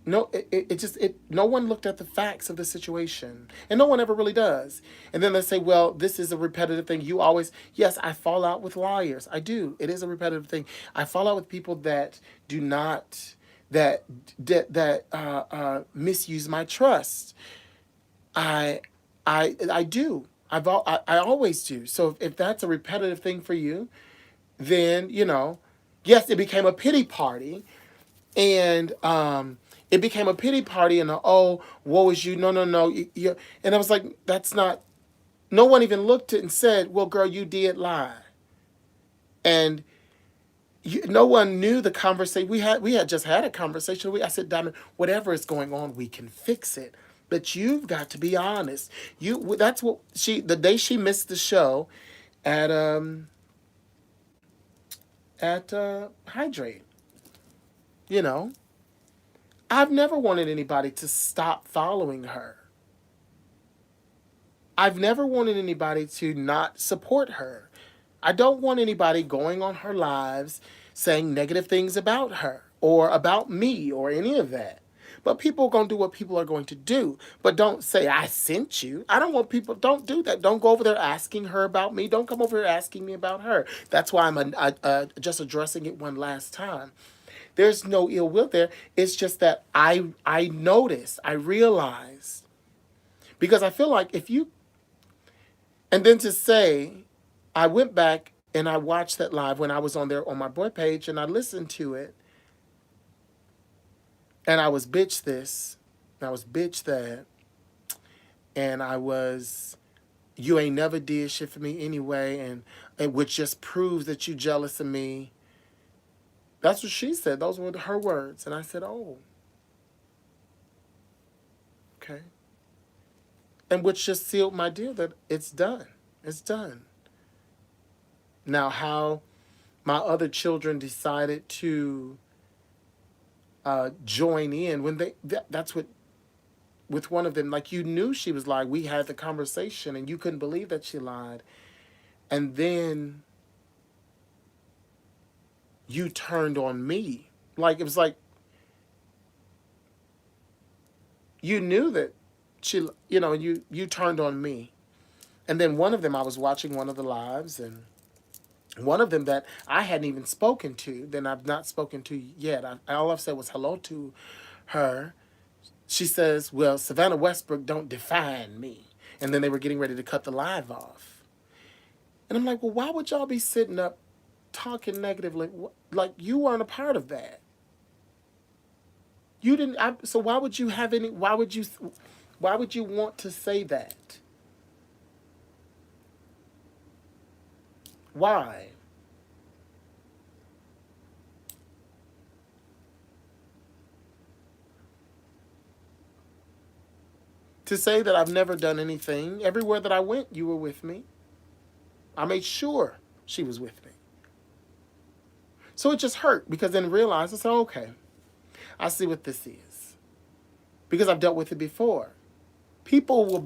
no, it just no one looked at the facts of the situation, and no one ever really does. And then they say, well, this is a repetitive thing. You always, yes, I fall out with liars. I do. It is a repetitive thing. I fall out with people that do not that misuse my trust. I I do. I always do. So if that's a repetitive thing for you, then yes, it became a pity party and it became a pity party and oh woe is you, no no no you, and I was like that's not, no one even looked at it and said well girl you did lie. And no one knew the conversation we had just had a conversation. I said Diamond, whatever is going on we can fix it, but you've got to be honest. That's what she, the day she missed the show at Hydrate, you know I've never wanted anybody to stop following her. I've never wanted anybody to not support her. I don't want anybody going on her lives saying negative things about her or about me or any of that. But people are going to do what people are going to do. But don't say, I sent you. I don't want people, don't do that. Don't go over there asking her about me. Don't come over here asking me about her. That's why just addressing it one last time. There's no ill will there. It's just that I noticed, I realized, because I feel like if you, and then to say, I went back and I watched that live when I was on there on my boy page and I listened to it and I was bitch this, and I was bitch that, and I was, you ain't never did shit for me anyway, and which just proves that you jealous of me. That's what she said. Those were her words. And I said, oh. okay. And which just sealed my deal that it's done. It's done. Now, how my other children decided to join in when that's what with one of them, like you knew she was lying. We had the conversation and you couldn't believe that she lied. And then you turned on me. Like it was like you knew that she, you turned on me. And then one of them, I was watching one of the lives, and one of them that I hadn't even spoken to, then I've not spoken to yet. All I've said was hello to her. She says, well, Savannah Westbrook don't define me. And then they were getting ready to cut the live off. And I'm like, well, why would y'all be sitting up talking negatively? Like, you weren't a part of that. You didn't. So why would you have any? Why would you want to say that? Why? To say that I've never done anything. Everywhere that I went, you were with me. I made sure she was with me. So it just hurt because then realized I said, okay, I see what this is. Because I've dealt with it before. People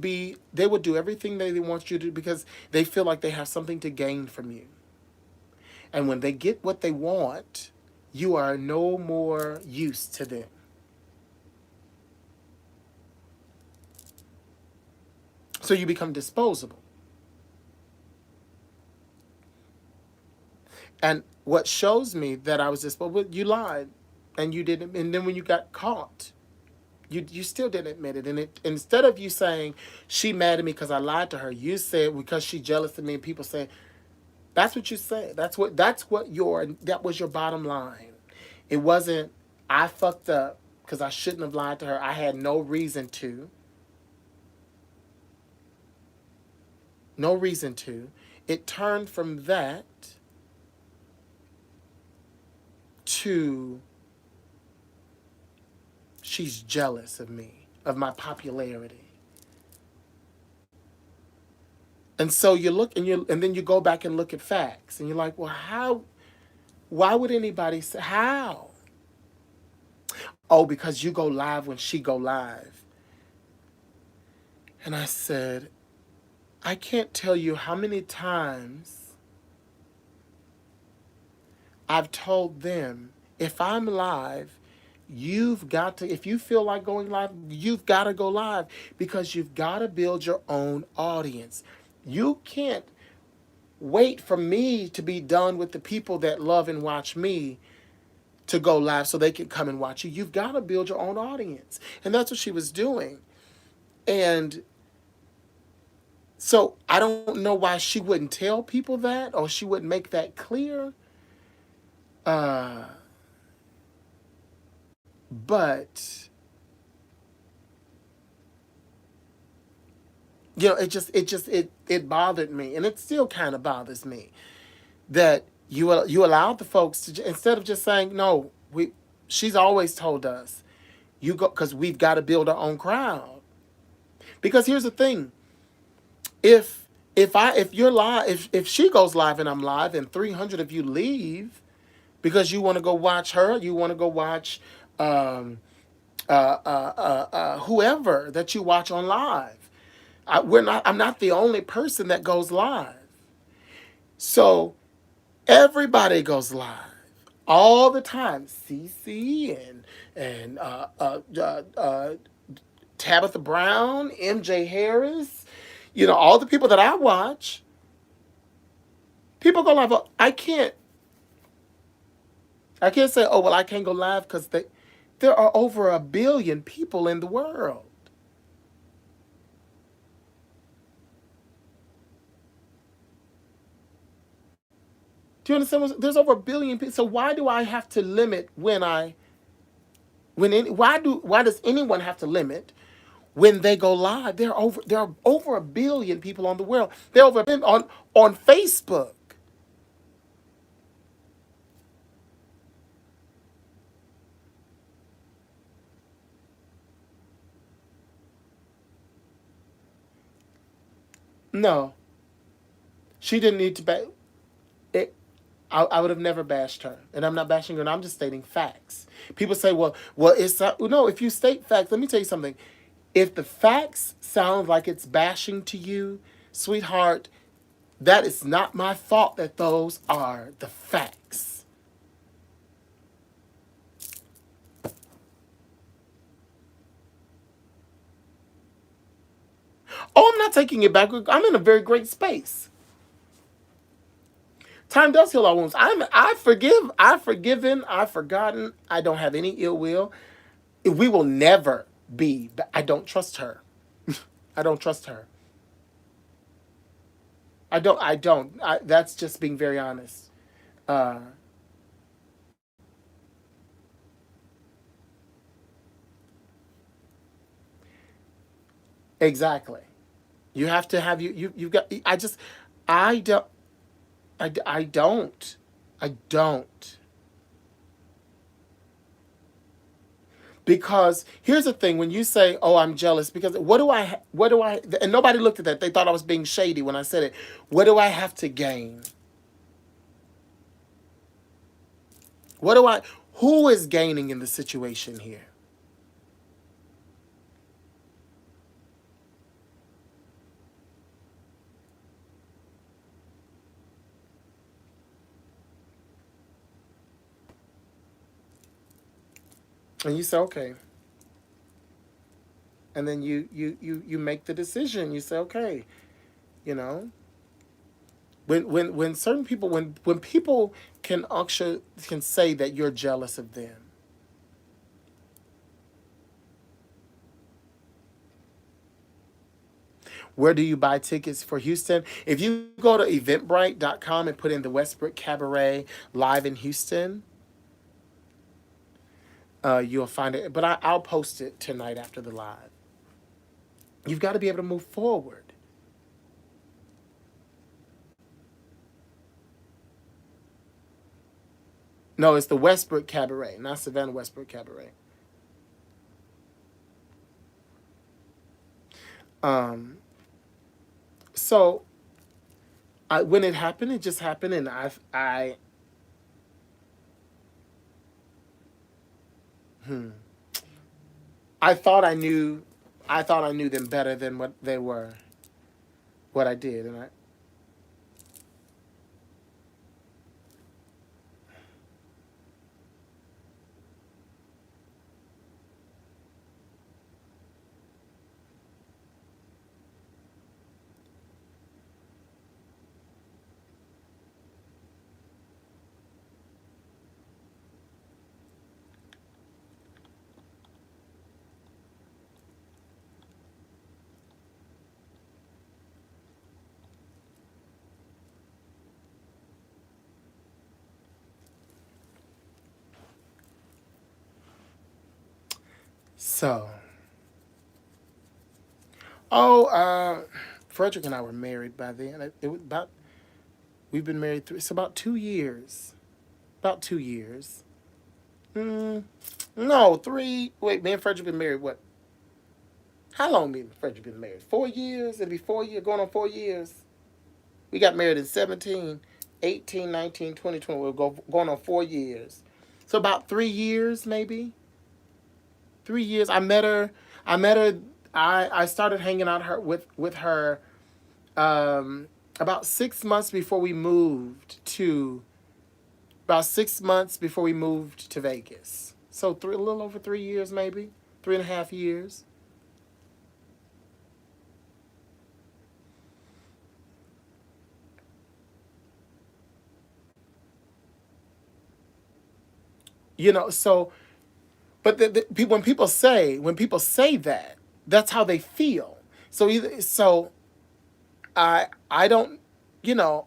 they will do everything they want you to do because they feel like they have something to gain from you. And when they get what they want, you are no more use to them. So you become disposable. And what shows me that I was disposable, you lied. And you didn't. And then when you got caught, you still didn't admit it. And instead of you saying, she mad at me because I lied to her, you said because she jealous of me, and people say, that's what you said. That was your bottom line. It wasn't, I fucked up because I shouldn't have lied to her. I had no reason to. No reason to. It turned from that to she's jealous of me, of my popularity. And so you look and then you go back and look at facts and you're like, well, why would anybody say how? Oh, because you go live when she go live. And I said, I can't tell you how many times I've told them, if I'm live, if you feel like going live, you've got to go live because you've got to build your own audience. You can't wait for me to be done with the people that love and watch me to go live so they can come and watch you. You've got to build your own audience. And that's what she was doing. And so I don't know why she wouldn't tell people that or she wouldn't make that clear. But it bothered me, and it still kind of bothers me that you allowed the folks to instead of just saying no. She's always told us you go because we've got to build our own crowd. Because here's the thing: if you're live, if she goes live and I'm live, and 300 of you leave because you want to go watch her, you want to go watch whoever that you watch on live. I'm not the only person that goes live. So everybody goes live all the time. CC and Tabitha Brown, MJ Harris, all the people that I watch. People go live. I can't say, oh well, I can't go live because there are over 1 billion people in the world. Do you understand? There's over 1 billion people. So why do I have to limit why does anyone have to limit when they go live? There are over 1 billion people on the world. They're over on Facebook. No, she didn't need to. It, I would have never bashed her, and I'm not bashing her. And I'm just stating facts. People say, well, it's not, no. If you state facts, let me tell you something. If the facts sound like it's bashing to you, sweetheart, that is not my fault. That those are the facts. Oh, I'm not taking it back. I'm in a very great space. Time does heal our wounds. I forgive. I've forgiven. I've forgotten. I don't have any ill will. We will never be. I don't trust her. I don't trust her. I don't. I don't. That's just being very honest. Uh, exactly. You have to have you've got. I just. I don't. I don't. I don't. Because here's the thing: when you say, "Oh, I'm jealous," because what do I? And nobody looked at that. They thought I was being shady when I said it. What do I have to gain? What do I? Who is gaining in the situation here? And you say, okay, and then you make the decision. You say, okay, you know, when certain people when people can actually can say that you're jealous of them. Where do you buy tickets for Houston? If you go to eventbrite.com and put in the Westbrook Cabaret live in Houston, you'll find it. But I'll post it tonight after the live. You've got to be able to move forward. No, it's the Westbrook Cabaret, not Savannah Westbrook Cabaret. Um, so when it happened, it just happened, and hmm, I thought I knew, I thought I knew them better than what they were, what I did, and I. So, oh, Frederick and I were married by then. It was about we've been married it's about 2 years, about 2 years. Mm, no, three. Wait, me and Frederick been married what? How long me and Frederick been married? 4 years. It'll be 4 years, going on 4 years. We got married in 17, 18, 19, 20, 20. We'll go going on 4 years. So about 3 years, maybe 3 years. I met her. I met her. I started hanging out her with her about 6 months before we moved to about 6 months before we moved to Vegas. So a little over 3 years, maybe 3.5 years. So but when people say that, that's how they feel. So either so I don't, you know,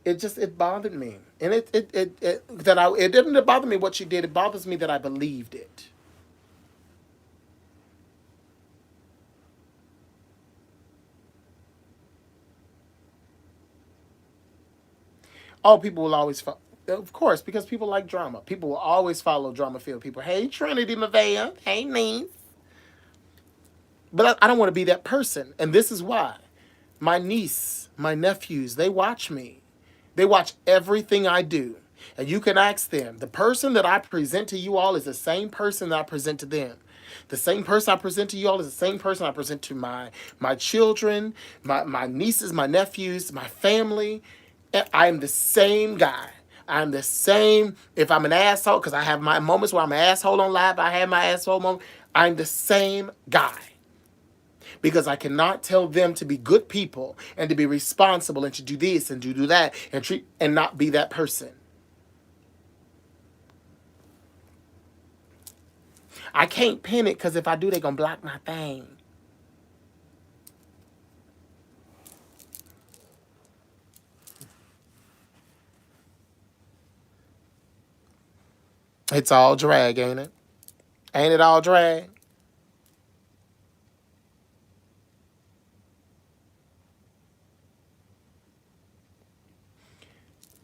it just it bothered me, and it didn't bother me what she did. It bothers me that I believed it. Oh, people will always of course, because people like drama. People will always follow drama field people. Hey, Trinity Mavea. Hey, niece. But I don't want to be that person. And this is why. My niece, my nephews, they watch me. They watch everything I do. And you can ask them. The person that I present to you all is the same person that I present to them. The same person I present to you all is the same person I present to my children, my nieces, my nephews, my family. I am the same guy. I'm the same. If I'm an asshole, because I have my moments where I'm an asshole on live, I have my asshole moment. I'm the same guy because I cannot tell them to be good people and to be responsible and to do this and to do that and treat and not be that person. I can't pin it because if I do, they're gonna block my thing. It's all drag, ain't it? Ain't it all drag?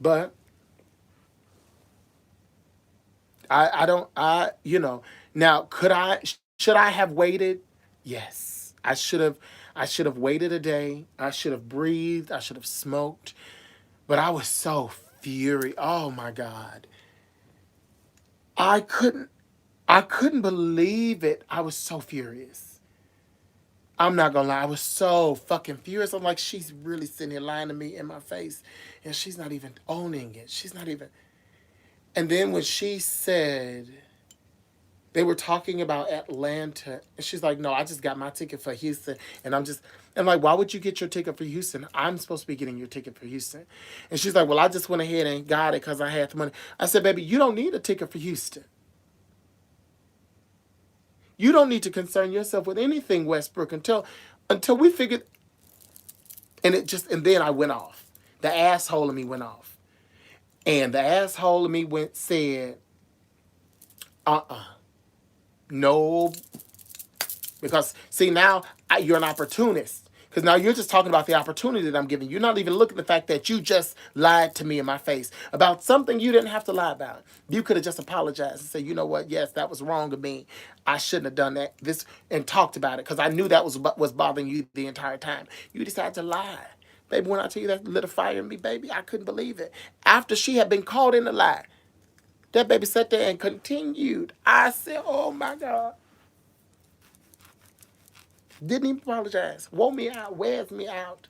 But I don't now should I have waited? Yes. I should have waited a day. I should have breathed. I should have smoked. But I was so furious. Oh my God. I couldn't I couldn't believe it. I was so furious. I'm not gonna lie, I was so fucking furious. I'm like, she's really sitting here lying to me in my face, and she's not even owning it. She's not even. And then when she said they were talking about Atlanta, and she's like, "No, I just got my ticket for Houston," and I'm like, "Why would you get your ticket for Houston? I'm supposed to be getting your ticket for Houston," and she's like, "Well, I just went ahead and got it because I had the money." I said, "Baby, you don't need a ticket for Houston. You don't need to concern yourself with anything, Westbrook, until we figured." And then I went off. The asshole in me went off, and the asshole in me said, no, because see now you're an opportunist. Because now you're just talking about the opportunity that I'm giving. You're not even looking at the fact that you just lied to me in my face about something you didn't have to lie about. You could have just apologized and said, you know what? Yes, that was wrong of me. I shouldn't have done that. This and talked about it because I knew that was bothering you the entire time. You decided to lie. Baby, when I tell you that lit a fire in me, baby, I couldn't believe it. After she had been caught in the lie, that baby sat there and continued. I said, oh my God. Didn't even apologize. Wore me out, wears me out.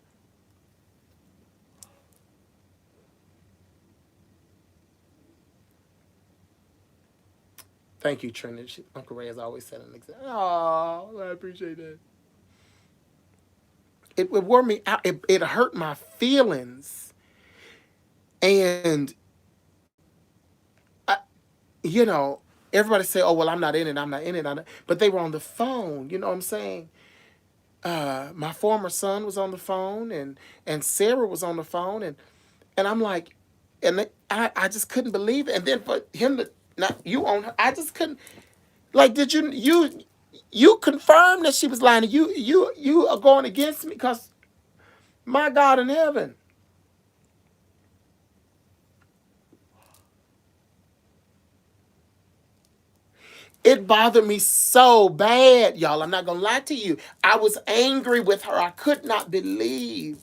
Thank you, Trinity. Uncle Ray has always said an example. Oh, I appreciate that. It wore me out. It hurt my feelings. And, I, you know, everybody say, oh, well, I'm not in it. I'm not in it. But they were on the phone. You know what I'm saying? My former son was on the phone, and Sarah was on the phone. And I'm like, I just couldn't believe it. And then for him to, not you on her, I just couldn't. Like, did you confirm that she was lying? You are going against me because my God in heaven. It bothered me so bad, y'all. I'm not gonna lie to you. I was angry with her. I could not believe.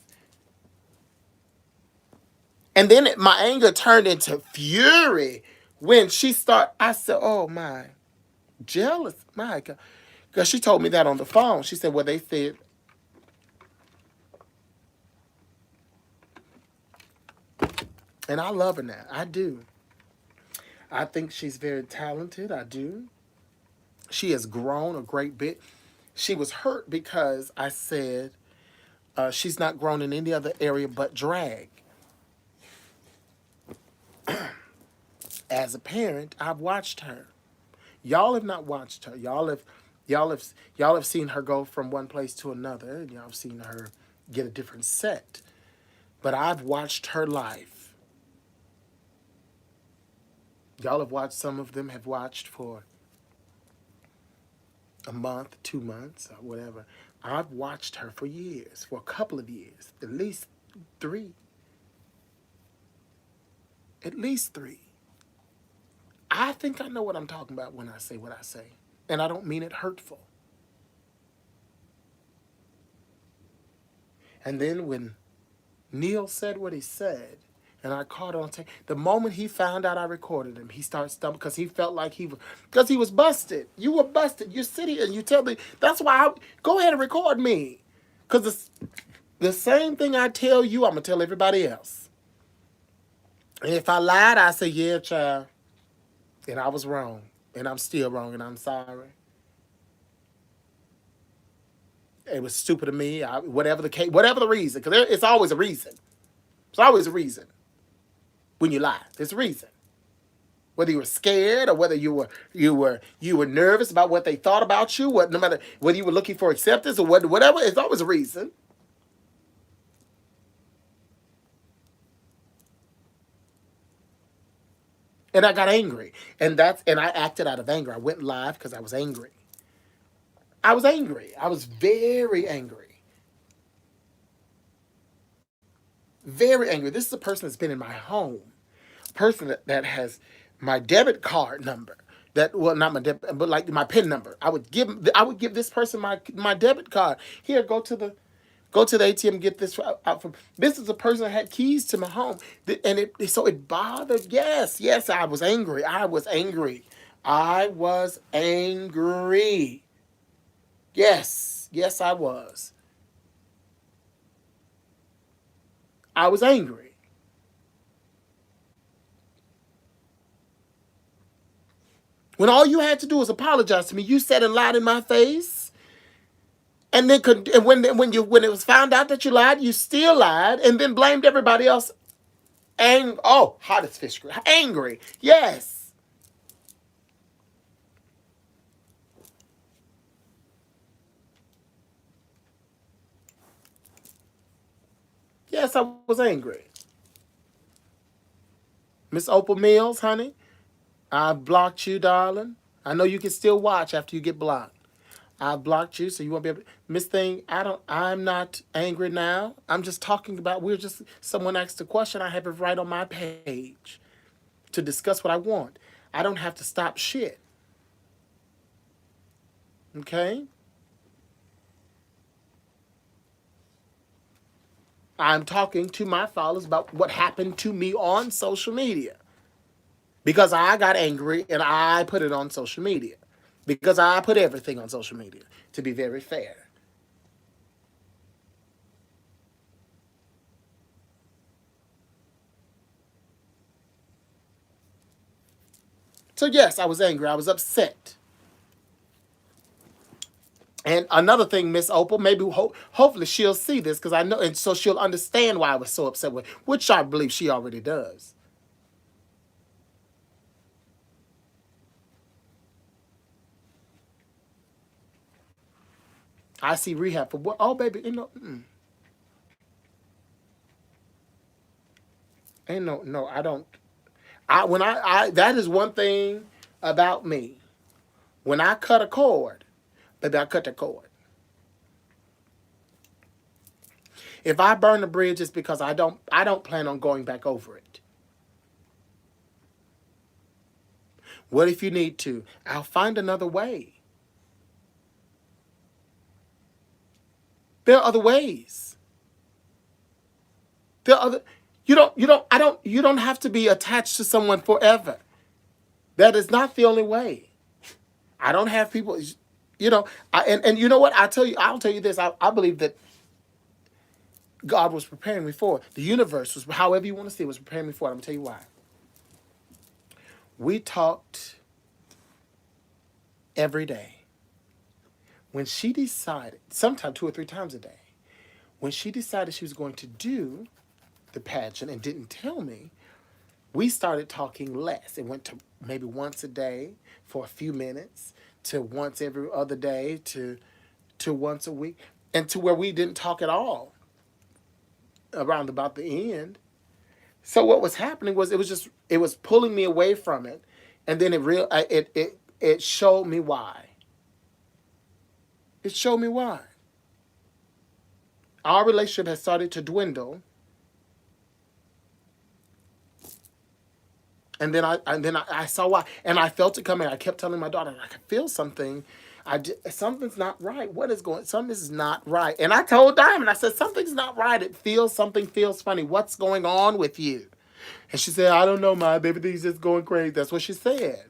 And then my anger turned into fury when she started. I said, "Oh my, jealous, my God," because she told me that on the phone. She said, "Well, they said," and I love her now. I do. I think she's very talented. I do. She has grown a great bit. She was hurt because I said she's not grown in any other area but drag. As a parent, I've watched her. Y'all have not watched her. Y'all have seen her go from one place to another, and y'all have seen her get a different set. But I've watched her life. Y'all have watched. Some of them have watched for a month, 2 months, or whatever. I've watched her for years, for a couple of years, at least three. At least three. I think I know what I'm talking about when I say what I say. And I don't mean it hurtful. And then when Neil said what he said, and I caught on tape. The moment he found out I recorded him, he started stumbling because he felt like because he was busted. You were busted. You sit here and you tell me, that's why go ahead and record me. Because the same thing I tell you, I'm going to tell everybody else. And if I lied, I say, yeah, child. And I was wrong. And I'm still wrong, and I'm sorry. It was stupid of me. Whatever the case, whatever the reason, because it's always a reason. It's always a reason when you lie. There's a reason. Whether you were scared or whether you were nervous about what they thought about you, no matter whether you were looking for acceptance or whatever, it's always a reason. And I got angry, and I acted out of anger. I went live because I was angry. I was angry. I was very angry. Very angry. This is a person that's been in my home. A person that has my debit card number. That, well, not my debit, but like my PIN number. I would give this person my debit card. Here, go to the ATM, get this out from. This is a person that had keys to my home, and so it bothered. Yes, I was angry. I was angry. I was angry. Yes, I was. I was angry. When all you had to do was apologize to me, you said and lied in my face. And then when it was found out that you lied, you still lied and then blamed everybody else. Hot as fish. Angry. Yes. Yes, I was angry. Miss Opal Mills, honey, I blocked you, darling. I know you can still watch after you get blocked. I blocked you, so you won't be able to. Miss Thing, I'm not angry now. I'm just talking about, someone asked a question, I have it right on my page to discuss what I want. I don't have to stop shit. Okay? I'm talking to my followers about what happened to me on social media. Because I got angry and I put it on social media. Because I put everything on social media, to be very fair. So yes, I was angry. I was upset. And another thing, Miss Opal, maybe hopefully she'll see this because I know, and so she'll understand why I was so upset with, which I believe she already does. I see rehab for what? Oh, baby, ain't no. I don't. That is one thing about me. When I cut a cord, baby, I cut the cord. If I burn a bridge, it's because I don't plan on going back over it. What if you need to? I'll find another way. There are other ways. There are other. You don't have to be attached to someone forever. That is not the only way. I don't have people. And you know what? I'll tell you this. I believe that God was preparing me for it. The universe was, however you want to see it, was preparing me for it. I'm gonna tell you why. We talked every day. When she decided, sometimes 2 or 3 times a day, when she decided she was going to do the pageant and didn't tell me, we started talking less. It went to maybe once a day for a few minutes, to once every other day, to once a week, and to where we didn't talk at all around about the end. So what was happening was it was pulling me away from it, and then it showed me why. It showed me why. Our relationship has started to dwindle, and then I saw why, and I felt it coming. I kept telling my daughter, I could feel something. Something's not right. What is going? Something is not right. And I told Diamond, I said something's not right. Something feels funny. What's going on with you? And she said, I don't know, my baby. Everything's just going crazy. That's what she said.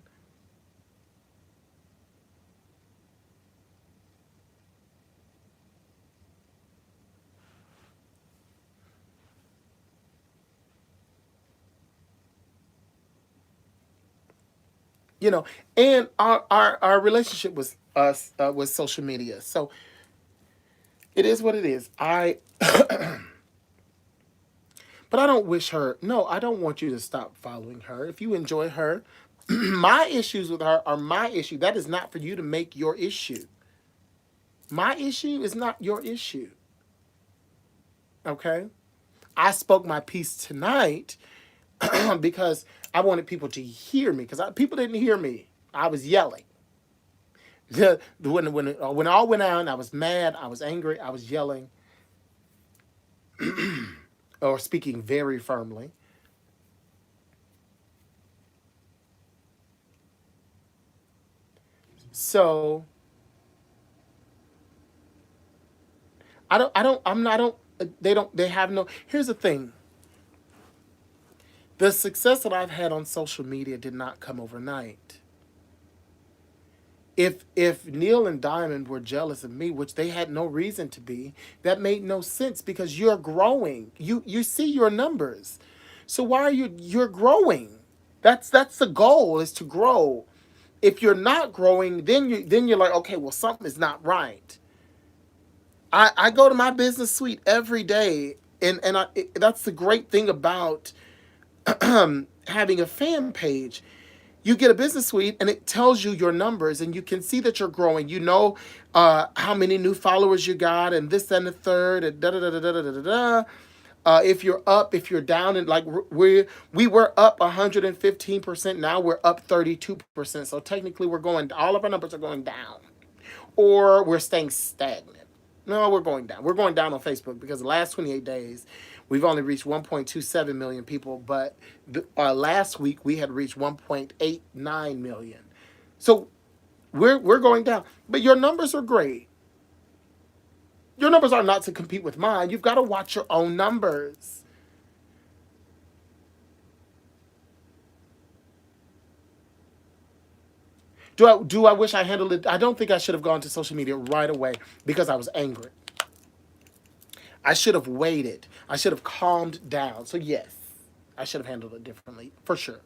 You know, and our relationship was us was social media. So it is what it is. But I don't wish her. No, I don't want you to stop following her. If you enjoy her, my issues with her are my issue. That is not for you to make your issue. My issue is not your issue. Okay? I spoke my piece tonight because I wanted people to hear me because people didn't hear me. I was yelling. When it all went out, I was mad, I was angry, I was yelling or speaking very firmly. So I don't, they have no, here's the thing. The success that I've had on social media did not come overnight. If Neil and Diamond were jealous of me, which they had no reason to be, that made no sense because you're growing. You see your numbers. So why are you're growing? That's the goal is to grow. If you're not growing, then you're like, okay, well something is not right. I go to my business suite every day, that's the great thing about having a fan page. You get a business suite and it tells you your numbers and you can see that you're growing. You know how many new followers you got and this and the third and da da da da da da da da. If you're up, if you're down, and like we were up 115%. Now we're up 32%. So technically, we're going. All of our numbers are going down, or we're staying stagnant. No, we're going down. We're going down on Facebook because the last 28 days, we've only reached 1.27 million people. But last week we had reached 1.89 million. So we're going down. But your numbers are great. Your numbers are not to compete with mine. You've got to watch your own numbers. Do I wish I handled it? I don't think I should have gone to social media right away because I was angry. I should have waited. I should have calmed down. So yes, I should have handled it differently for sure.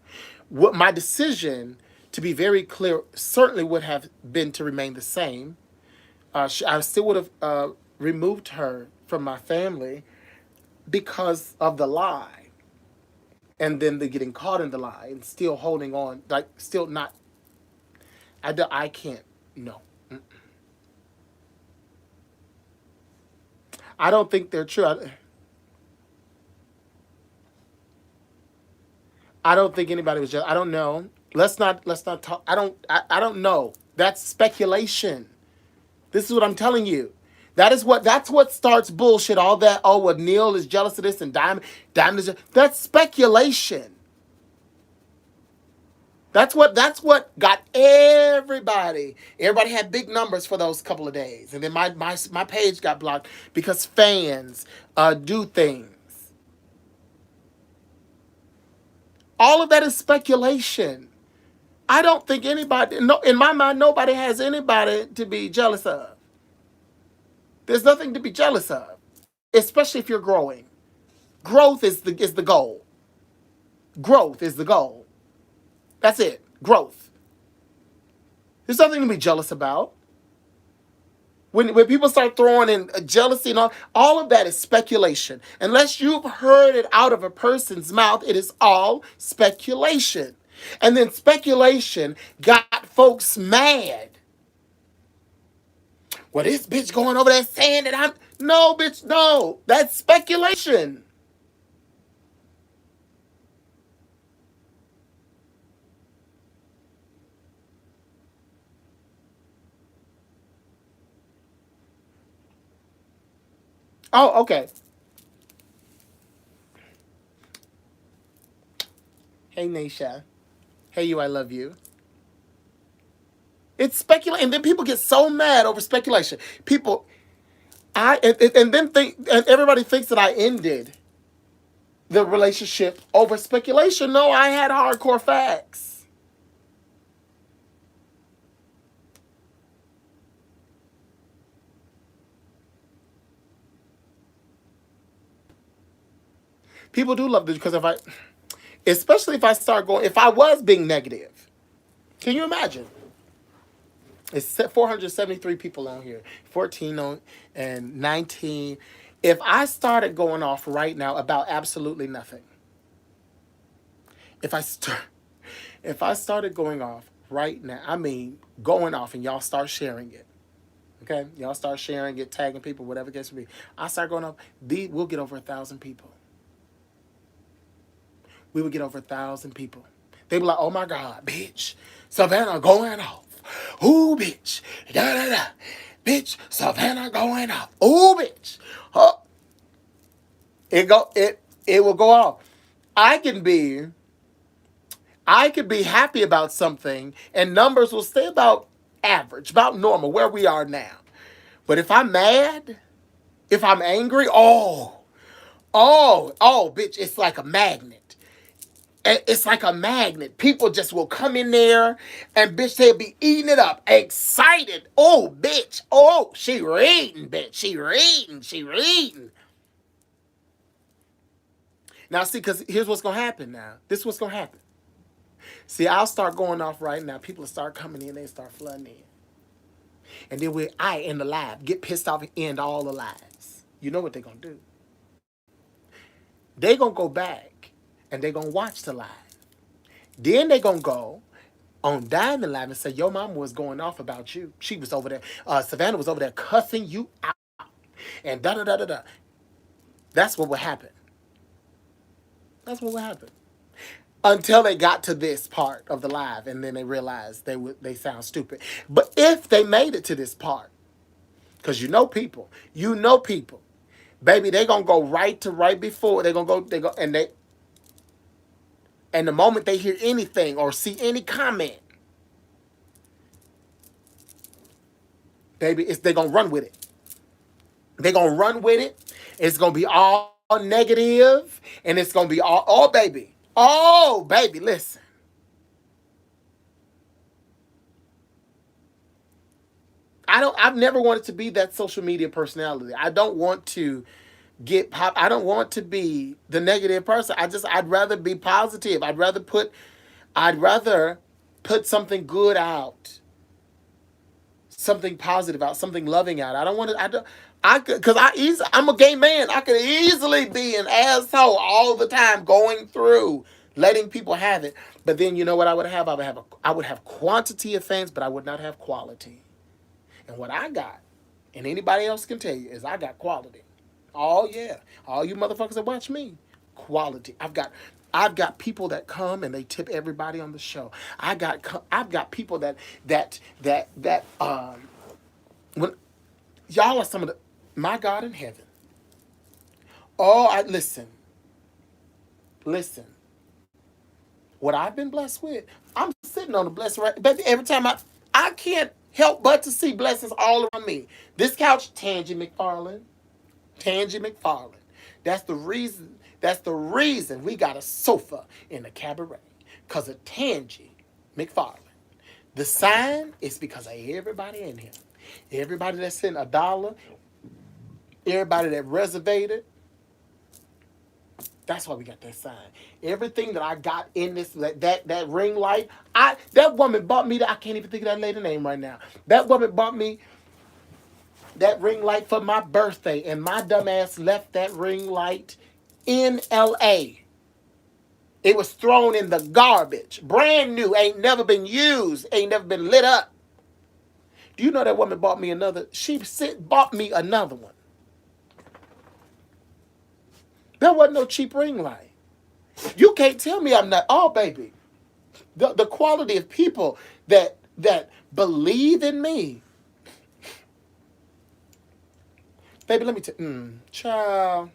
What my decision, to be very clear, certainly would have been to remain the same. I still would have removed her from my family because of the lie, and then the getting caught in the lie and still holding on, like still not. I can't. No, I don't think they're true. I don't think anybody was just. I don't know. Let's not talk. I don't know. That's speculation. This is what I'm telling you. That's what starts bullshit. All that. Oh, well, Neil is jealous of this and Diamond is. That's speculation. That's what got everybody. Everybody had big numbers for those couple of days, and then my page got blocked because fans do things. All of that is speculation. I don't think anybody, no, in my mind, nobody has anybody to be jealous of. There's nothing to be jealous of, especially if you're growing. Growth is the goal. Growth is the goal. That's it. Growth. There's nothing to be jealous about. When people start throwing in jealousy and all of that is speculation. Unless you've heard it out of a person's mouth, it is all speculation. And then speculation got folks mad. Well, this bitch going over there saying that I'm. No, bitch, no. That's speculation. Oh, okay. Hey, Naisha. Hey, you, I love you. It's speculation, and then people get so mad over speculation. People, and then think, and everybody thinks that I ended the relationship over speculation. No, I had hardcore facts. People do love this because especially if I start going, if I was being negative, can you imagine? It's 473 people on here, 14 on and 19. If I started going off right now about absolutely nothing, if I start, if I started going off right now, I mean going off, and y'all start sharing it, okay? Y'all start sharing it, tagging people, whatever the case may be. I start going off. We'll get over 1,000 people. We would get over 1,000 people. They be like, "Oh my God, bitch, Savannah going off. Ooh, bitch, da da da, bitch, Savannah going off. Ooh, bitch." Huh. It will go off. I can be I could be happy about something, and numbers will stay about average, about normal, where we are now. But if I'm mad, if I'm angry, bitch, it's like a magnet. It's like a magnet. People just will come in there, and bitch, they'll be eating it up, excited. Oh, bitch. Oh, she reading, bitch. She reading. She reading. Now, see, because here's what's going to happen now. This is what's going to happen. See, I'll start going off right now. People will start coming in. They start flooding in. And then I end the live, get pissed off and end all the lives. You know what they're going to do? They're going to go back, and they're going to watch the live. Then they're going to go on Diamond Live and say, your mama was going off about you. She was over there. Savannah was over there cussing you out. And da-da-da-da-da. That's what would happen. That's what would happen. Until they got to this part of the live, and then they realized they sound stupid. But if they made it to this part, because you know people, baby, they gonna go right to right before and the moment they hear anything or see any comment, baby, they gonna run with it. They gonna run with it. It's gonna be all negative, and it's gonna be oh baby, listen. I've never wanted to be that social media personality. I don't want to get pop. I don't want to be the negative person. I'd rather be positive. I'd rather put something good out, something positive out, something loving out. I don't want to, because I'm a gay man. I could easily be an asshole all the time going through letting people have it. But then you know what I would have? I would have quantity of fans, but I would not have quality. And what I got, and anybody else can tell you, is I got quality. Oh yeah, all you motherfuckers that watch me, quality. I've got people that come and they tip everybody on the show. I've got people that when y'all are some of the my God in heaven. Oh, I listen. What I've been blessed with, I'm sitting on the blessing right. But every time I can't help but to see blessings all around me. This couch, Tangy McFarland. Tangy McFarland. That's the reason. That's the reason we got a sofa in the cabaret. Because of Tangy McFarland. The sign is because of everybody in here. Everybody that sent $1, everybody that reservated. That's why we got that sign. Everything that I got in this that ring light, that woman bought me that. I can't even think of that lady name right now. That woman bought me that ring light for my birthday, and my dumbass left that ring light in L.A. It was thrown in the garbage. Brand new, ain't never been used, ain't never been lit up. Do you know that woman bought me another? Bought me another one. There wasn't no cheap ring light. You can't tell me I'm not. Oh, baby, the quality of people that believe in me. Baby, let me tell child.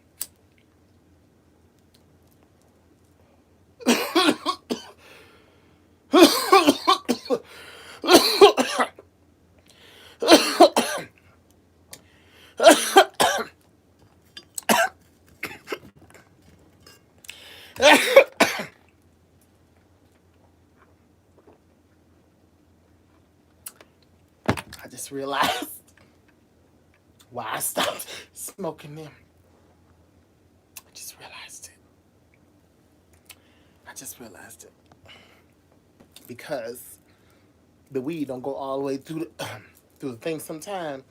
I just realized why I stopped smoking them. I just realized it. I just realized it because the weed don't go all the way through the through the thing sometimes.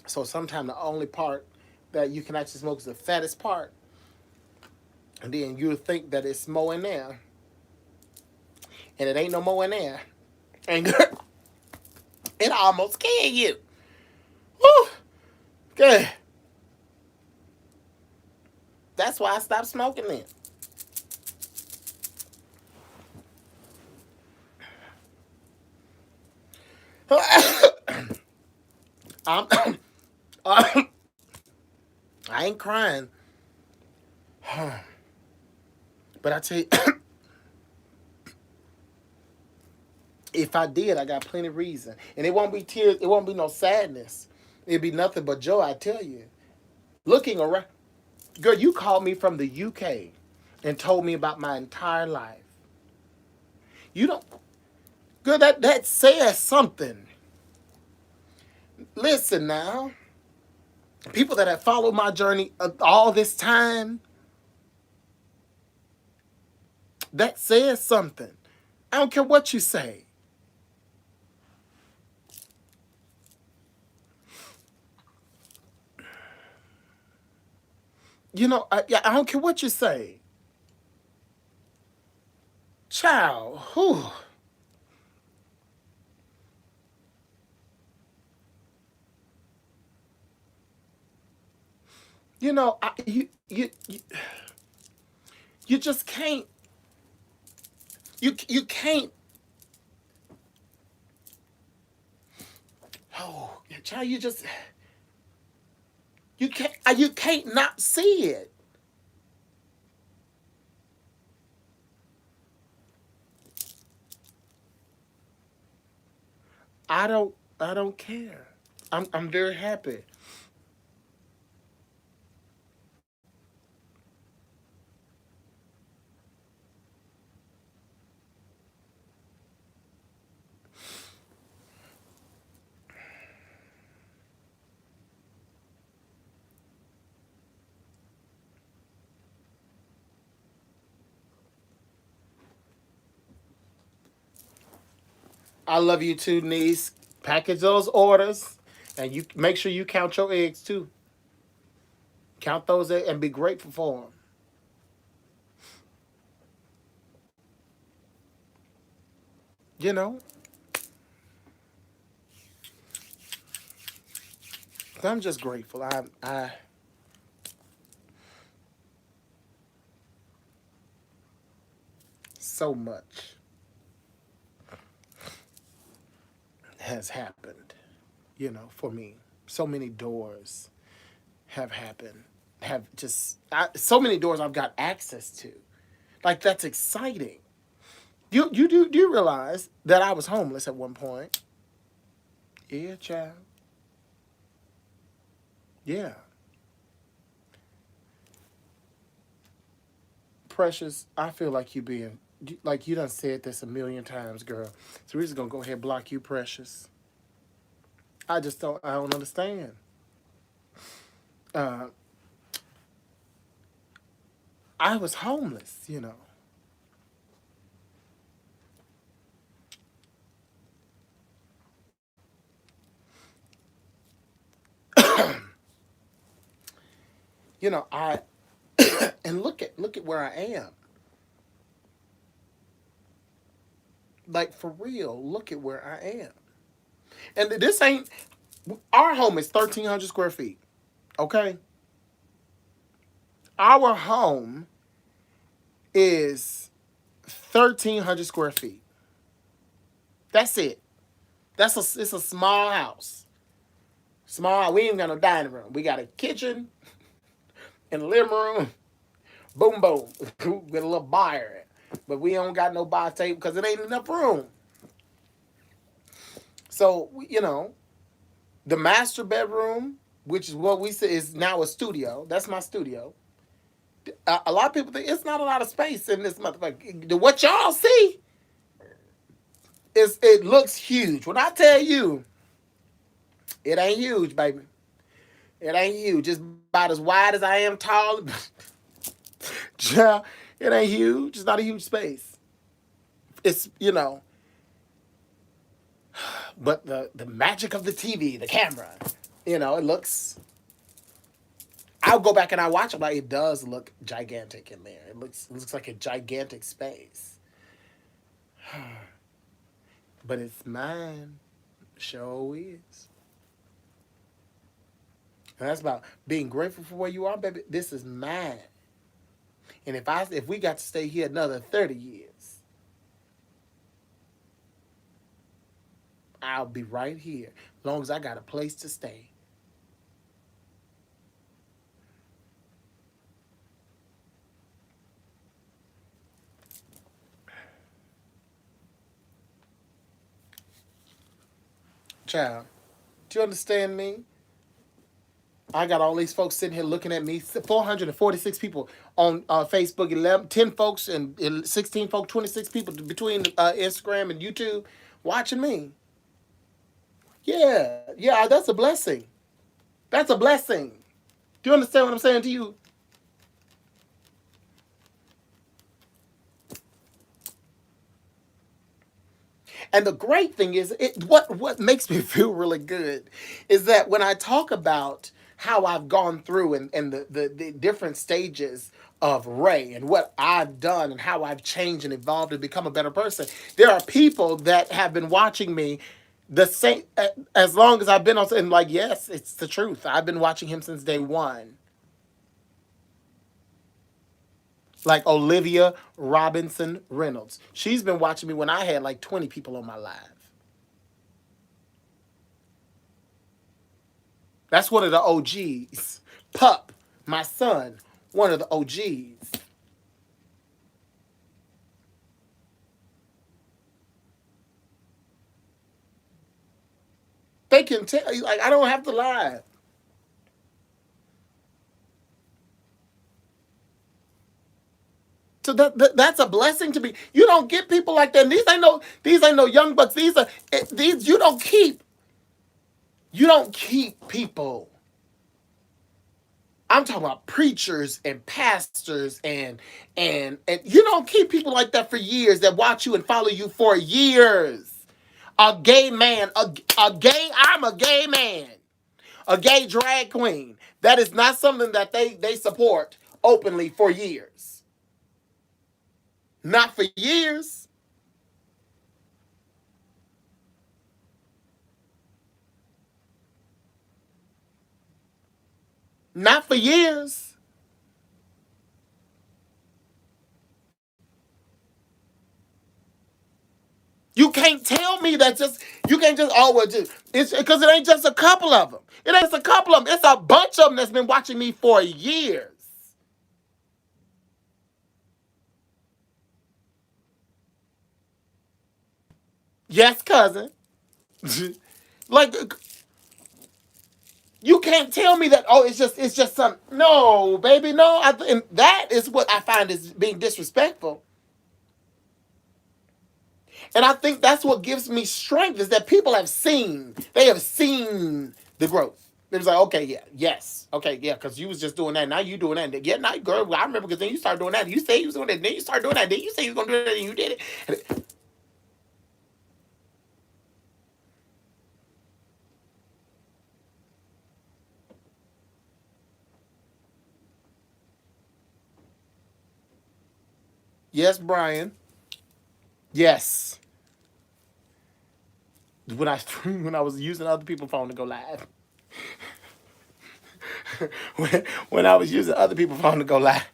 So sometimes the only part that you can actually smoke is the fattest part, and then you think that it's more in there, and it ain't no more in there, and it almost kill you. Woo! Good. That's why I stopped smoking then. I'm, I ain't crying, but I tell you, if I did, I got plenty of reason, and it won't be tears. It won't be no sadness. It'd be nothing but joy. I tell you. Looking around, girl, you called me from the UK and told me about my entire life. You don't, girl. That says something. Listen now, people that have followed my journey all this time, that says something. I don't care what you say. I don't care what you say. Child, whew. You just can't. You can't. Oh, child, you can't not see it. I don't care. I'm very happy. I love you too, niece. Package those orders, and you make sure you count your eggs too. Count those eggs and be grateful for them. You know, I'm just grateful. I so much has happened. For me, so many doors have happened. So many doors I've got access to. Like that's exciting. Do you realize that I was homeless at one point? Yeah, child. Yeah. Precious, I feel like like you done said this a million times, girl. So we're just gonna go ahead and block you, Precious. I don't understand. Uh, I was homeless. I and look at where I am. Like for real, look at where I am. And this ain't our home is 1,300 square feet. Okay, our home is 1,300 square feet. That's it. It's a small house. Small. We ain't got no dining room. We got a kitchen and a living room. Boom, boom. With a little bar. But we don't got no bar table because it ain't enough room. So the master bedroom, which is what we say is now a studio. That's my studio. A lot of people think it's not a lot of space in this motherfucker. What y'all see it looks huge. When I tell you. It ain't huge, baby. It ain't huge. It's about as wide as I am tall. Yeah, it ain't huge. It's not a huge space. It's, but the magic of the TV, the camera, it looks. I'll go back and I watch it, but it does look gigantic in there. It looks like a gigantic space, but it's mine. Sure is. And that's about being grateful for where you are, baby. This is mine. And if we got to stay here another 30 years, I'll be right here, as long as I got a place to stay. Child, do you understand me? I got all these folks sitting here looking at me. 446 people on Facebook, 10 folks and 16 folks, 26 people between Instagram and YouTube watching me. Yeah, yeah, that's a blessing. That's a blessing. Do you understand what I'm saying to you? And the great thing is, what makes me feel really good is that when I talk about how I've gone through and the different stages of Ray and what I've done and how I've changed and evolved and become a better person, there are people that have been watching me the same as long as I've been on, and like, yes, it's the truth. I've been watching him since day one. Like Olivia Robinson Reynolds, she's been watching me when I had like 20 people on my live. That's one of the OGs. Pup, my son, one of the OGs. They can tell you, like, I don't have to lie. So that's a blessing to me. You don't get people like that. And these ain't no young bucks. These you don't keep people. I'm talking about preachers and pastors and you don't keep people like that for years that watch you and follow you for years. A gay man, I'm a gay man, a gay drag queen. That is not something that they support openly for years. Not for years. Not for years. You can't tell me that just you can't just it's because it ain't just a couple of them. It ain't just a couple of them. It's a bunch of them that's been watching me for years. Yes, cousin. Like, you can't tell me that. Oh, it's just some. No, baby, no. And that is what I find is being disrespectful. And I think that's what gives me strength is that people they have seen the growth. It was like, okay, yeah, yes, okay, yeah, because you was just doing that. Now you doing that. Yeah, now, girl, I remember because then you started doing that. You say you was doing that. Then you started doing that. Then you say you was gonna do that, and you did it. Yes, Brian. Yes. When I when I was using other people's phone to go live. when I was using other people's phone to go live.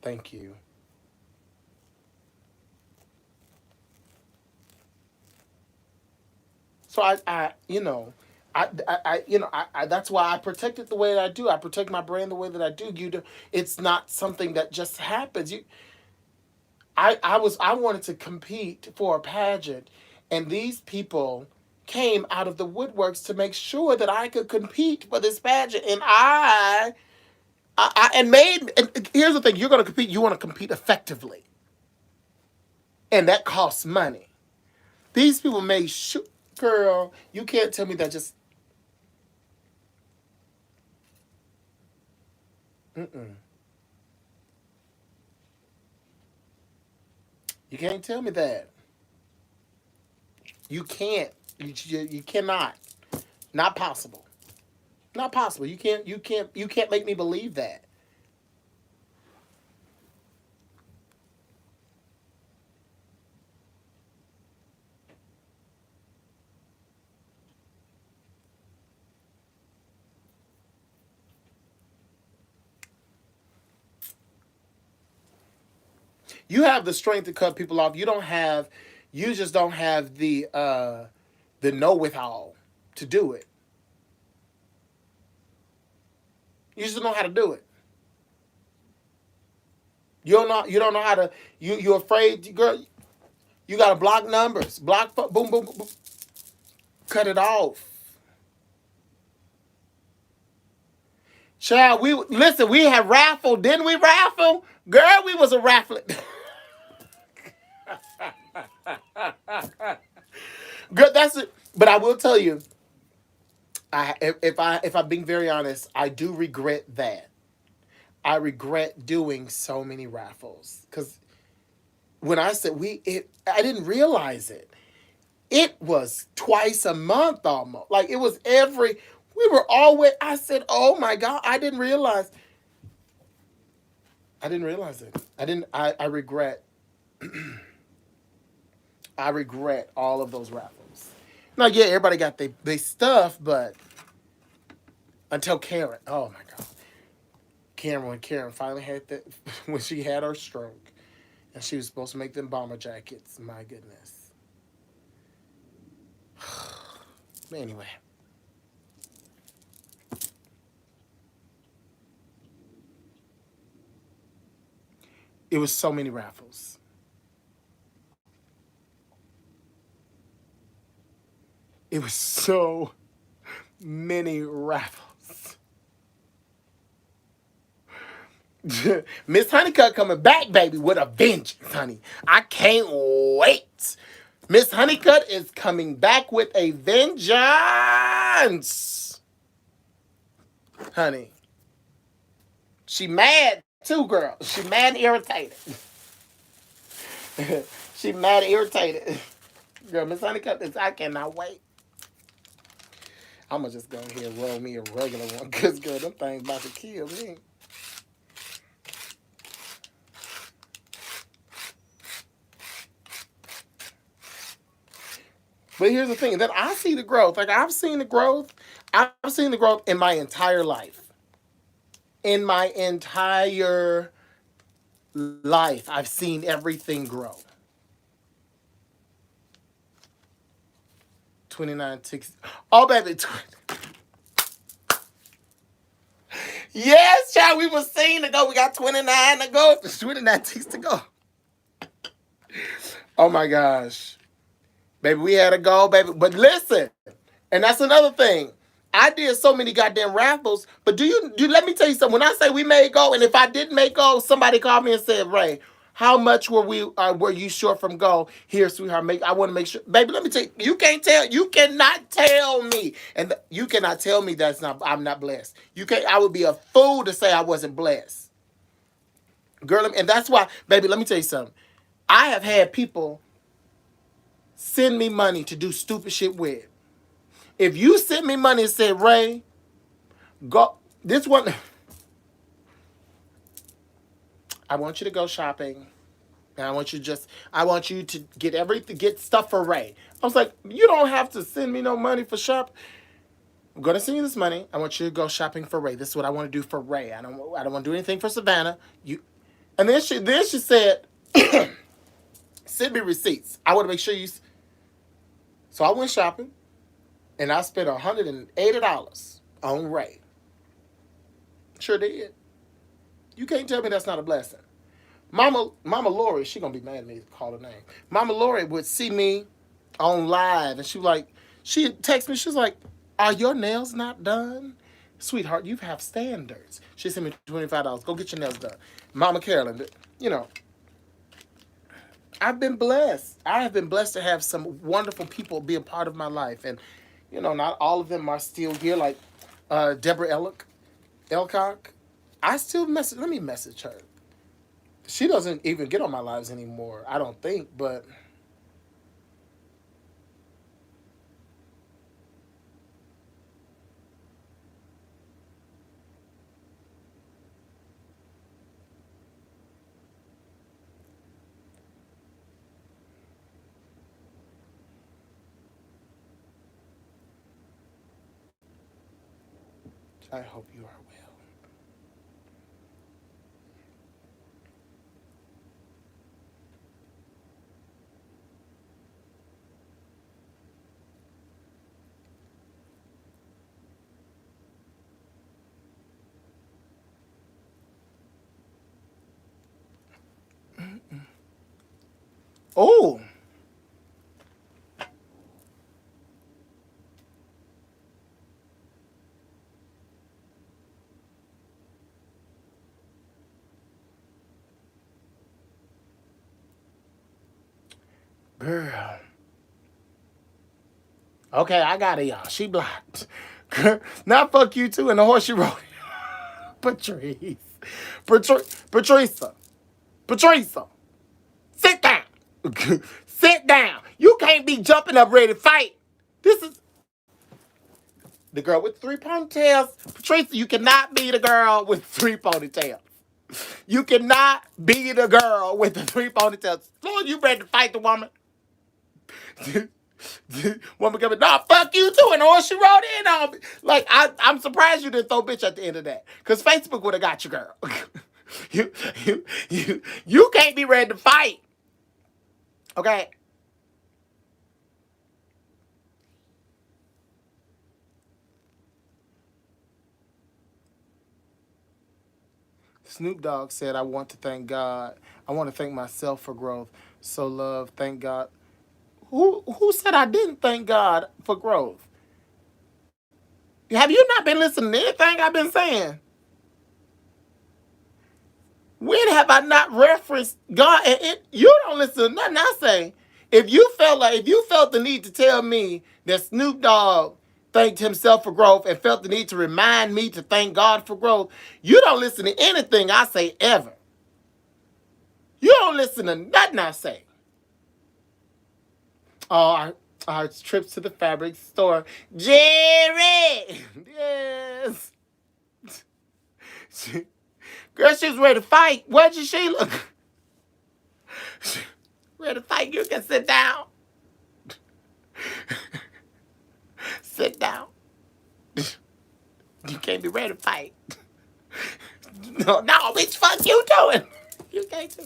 Thank you. So that's why I protect it the way that I do. I protect my brand the way that I do. It's not something that just happens. I wanted to compete for a pageant, and these people came out of the woodworks to make sure that I could compete for this pageant, and And here's the thing: you're going to compete. You want to compete effectively, and that costs money. These people made sure, girl. You can't tell me that just. Mm-mm. You can't tell me that. You can't. You cannot. Not possible. Not possible. You can't. You can't. You can't make me believe that. You have the strength to cut people off. You don't have. You just don't have the know with all to do it. You just don't know how to do it. You don't know. You don't know how to. You're afraid, girl. You got to block numbers. Block. Boom, boom, boom, boom. Cut it off. Child, we listen. We had raffle, didn't we? Raffle, girl. We was a raffling. Girl, that's it. But I will tell you, if I'm being very honest, I do regret that. I regret doing so many raffles because when I said I didn't realize it. It was twice a month almost. Like it was every. We were always. I said, "Oh my God!" I didn't realize. I didn't realize it. I didn't. I regret. I regret all of those raffles. Now, yeah, everybody got they stuff, but until Karen. Oh my God, when Karen finally had that when she had her stroke, and she was supposed to make them bomber jackets. My goodness. Anyway, it was so many raffles. It was so many raffles. Miss Honeycutt coming back, baby, with a vengeance, honey. I can't wait. Miss Honeycutt is coming back with a vengeance, honey. She mad too, girl. She mad and irritated. She mad and irritated. Girl, Miss Honeycutt is. I cannot wait. I'm gonna just go ahead and roll me a regular one, cause girl, them things about to kill me. But here's the thing that I see the growth. Like I've seen the growth. I've seen the growth in my entire life. In my entire life, I've seen everything grow. 29 ticks. Oh, baby. Yes, child. We were seeing to go. We got 29 to go. 29 ticks to go. Oh, my gosh. Baby, we had a goal, baby. But listen, and that's another thing. I did so many goddamn raffles, but do let me tell you something. When I say we made goal, and if I didn't make goal, somebody called me and said, Ray, how much were you short from goal? Here, sweetheart, I want to make sure. Baby, let me tell you, you cannot tell me. And you cannot tell me I'm not blessed. You can't I would be a fool to say I wasn't blessed. Girl, and that's why, baby, let me tell you something. I have had people send me money to do stupid shit with. If you sent me money and said, Ray, go this one, I want you to go shopping. And I want you to get stuff for Ray. I was like, you don't have to send me no money for shop. I'm gonna send you this money. I want you to go shopping for Ray. This is what I want to do for Ray. I don't want to do anything for Savannah. And then she said, send me receipts. I want to make sure you. So I went shopping. And I spent $180 on Ray. Sure did. You can't tell me that's not a blessing. Mama Lori, she gonna be mad at me to call her name. Mama Lori would see me on live, and she texted me. She's like, "Are your nails not done?" Sweetheart, you have standards. She sent me $25. Go get your nails done. Mama Carolyn, you know, I've been blessed. I have been blessed to have some wonderful people be a part of my life. And, you know, not all of them are still here, like Deborah Elcock. I still message, let me message her. She doesn't even get on my lives anymore, I don't think, but I hope you are well. Oh, girl. Okay, I got it, y'all. She blocked. Now fuck you too and the horse you rode. Patrice. Patricia. Patricia. Sit down. Sit down. You can't be jumping up ready to fight. This is the girl with three ponytails. Patricia, you cannot be the girl with three ponytails. You cannot be the girl with the three ponytails. Lord, you ready to fight the woman? Woman coming, nah, fuck you too. And all she wrote in on me. Like, I'm surprised you didn't throw bitch at the end of that. Because Facebook would have got you, girl. you, you can't be ready to fight. Okay? Snoop Dogg said, I want to thank God. I want to thank myself for growth. So love, thank God. Who said I didn't thank God for growth? Have you not been listening to anything I've been saying? When have I not referenced God? You don't listen to nothing I say. If you felt the need to tell me that Snoop Dogg thanked himself for growth and felt the need to remind me to thank God for growth, you don't listen to anything I say ever. You don't listen to nothing I say. Oh, our trips to the fabric store. Jerry! Yes. Girl, she was ready to fight. Wasn't she, Sheila? Ready to fight? You can sit down. Sit down. You can't be ready to fight. No, bitch, fuck you doing. You can't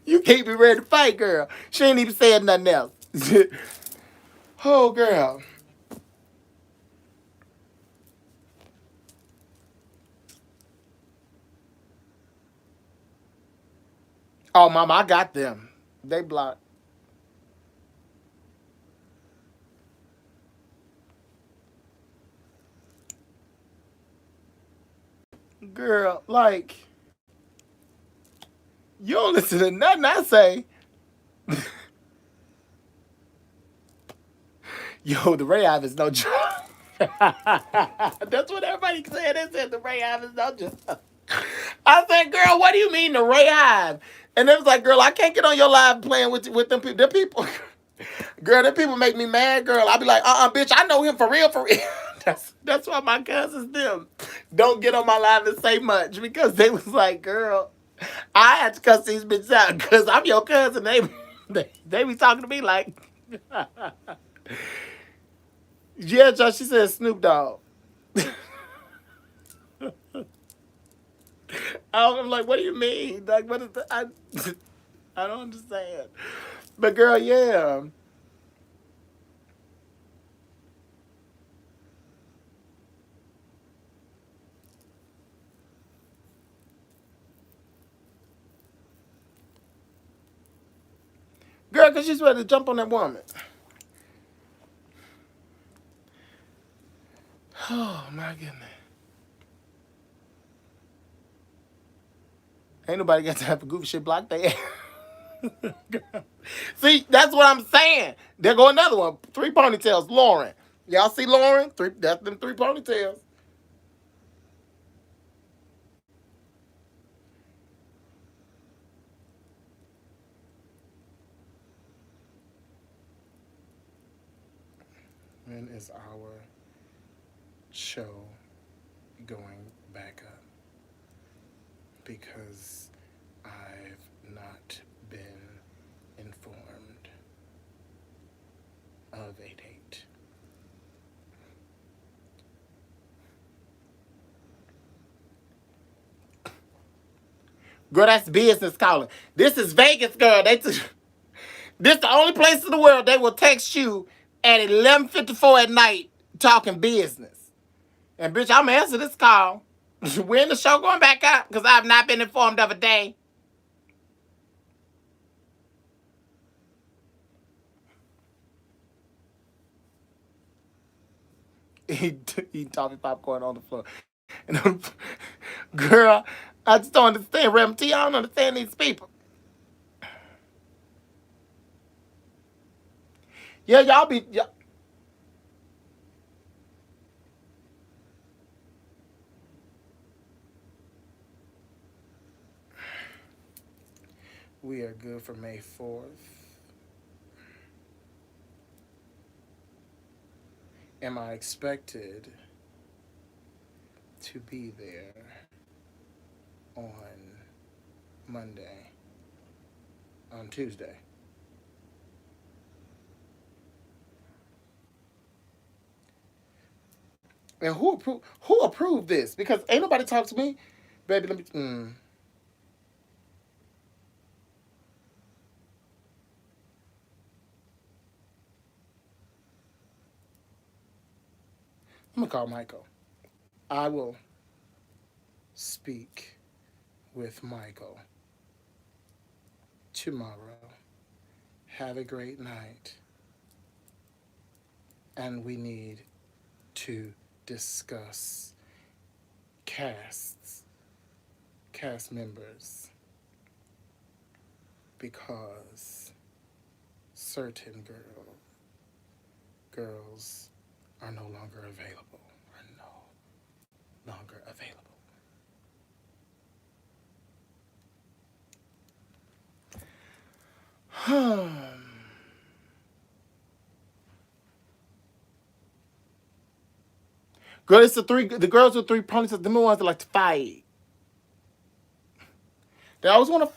you can't be ready to fight, girl. She ain't even saying nothing else. Oh, girl. Oh, mama, I got them. They blocked. Girl, like, you don't listen to nothing I say. Yo, the Ray Ive is no joke. That's what everybody said. They said the Ray Ive is no joke. I said, girl, what do you mean the Ray Hive? And it was like, girl, I can't get on your live playing with them people. Them people, girl, them people make me mad, girl. I be like, bitch, I know him for real, for real. That's why my cousins them don't get on my live and say much because they was like, girl, I had to cuss these bitches out because I'm your cousin. They be talking to me like, yeah, Josh. She said Snoop Dogg. I'm like, what do you mean? Like, what is the, I don't understand. But girl, yeah. Girl, because she's ready to jump on that woman. Oh my goodness. Ain't nobody got time for goofy shit. Block they ass. See, that's what I'm saying. There go another one. 3 ponytails. Lauren. Y'all see Lauren? That's them 3 ponytails. When is our show going back up? Because I've not been informed of a date. Girl, that's business calling. This is Vegas, girl. This the only place in the world they will text you at 11:54 at night talking business. And bitch, I'm gonna answer this call. When the show going back up? Because I've not been informed of a day. He toffee popcorn on the floor. And girl, I just don't understand. Rem T, I don't understand these people. Yeah, y'all be. We are good for May 4th. Am I expected to be there on Monday? On Tuesday? And who approved this? Because ain't nobody talked to me. Baby, let me. I'm gonna call Michael. I will speak with Michael tomorrow. Have a great night. And we need to discuss cast members, because certain girls are no longer available. Are no longer available. Girl, it's the girls with 3 ponytails, the ones that like to fight. They always want to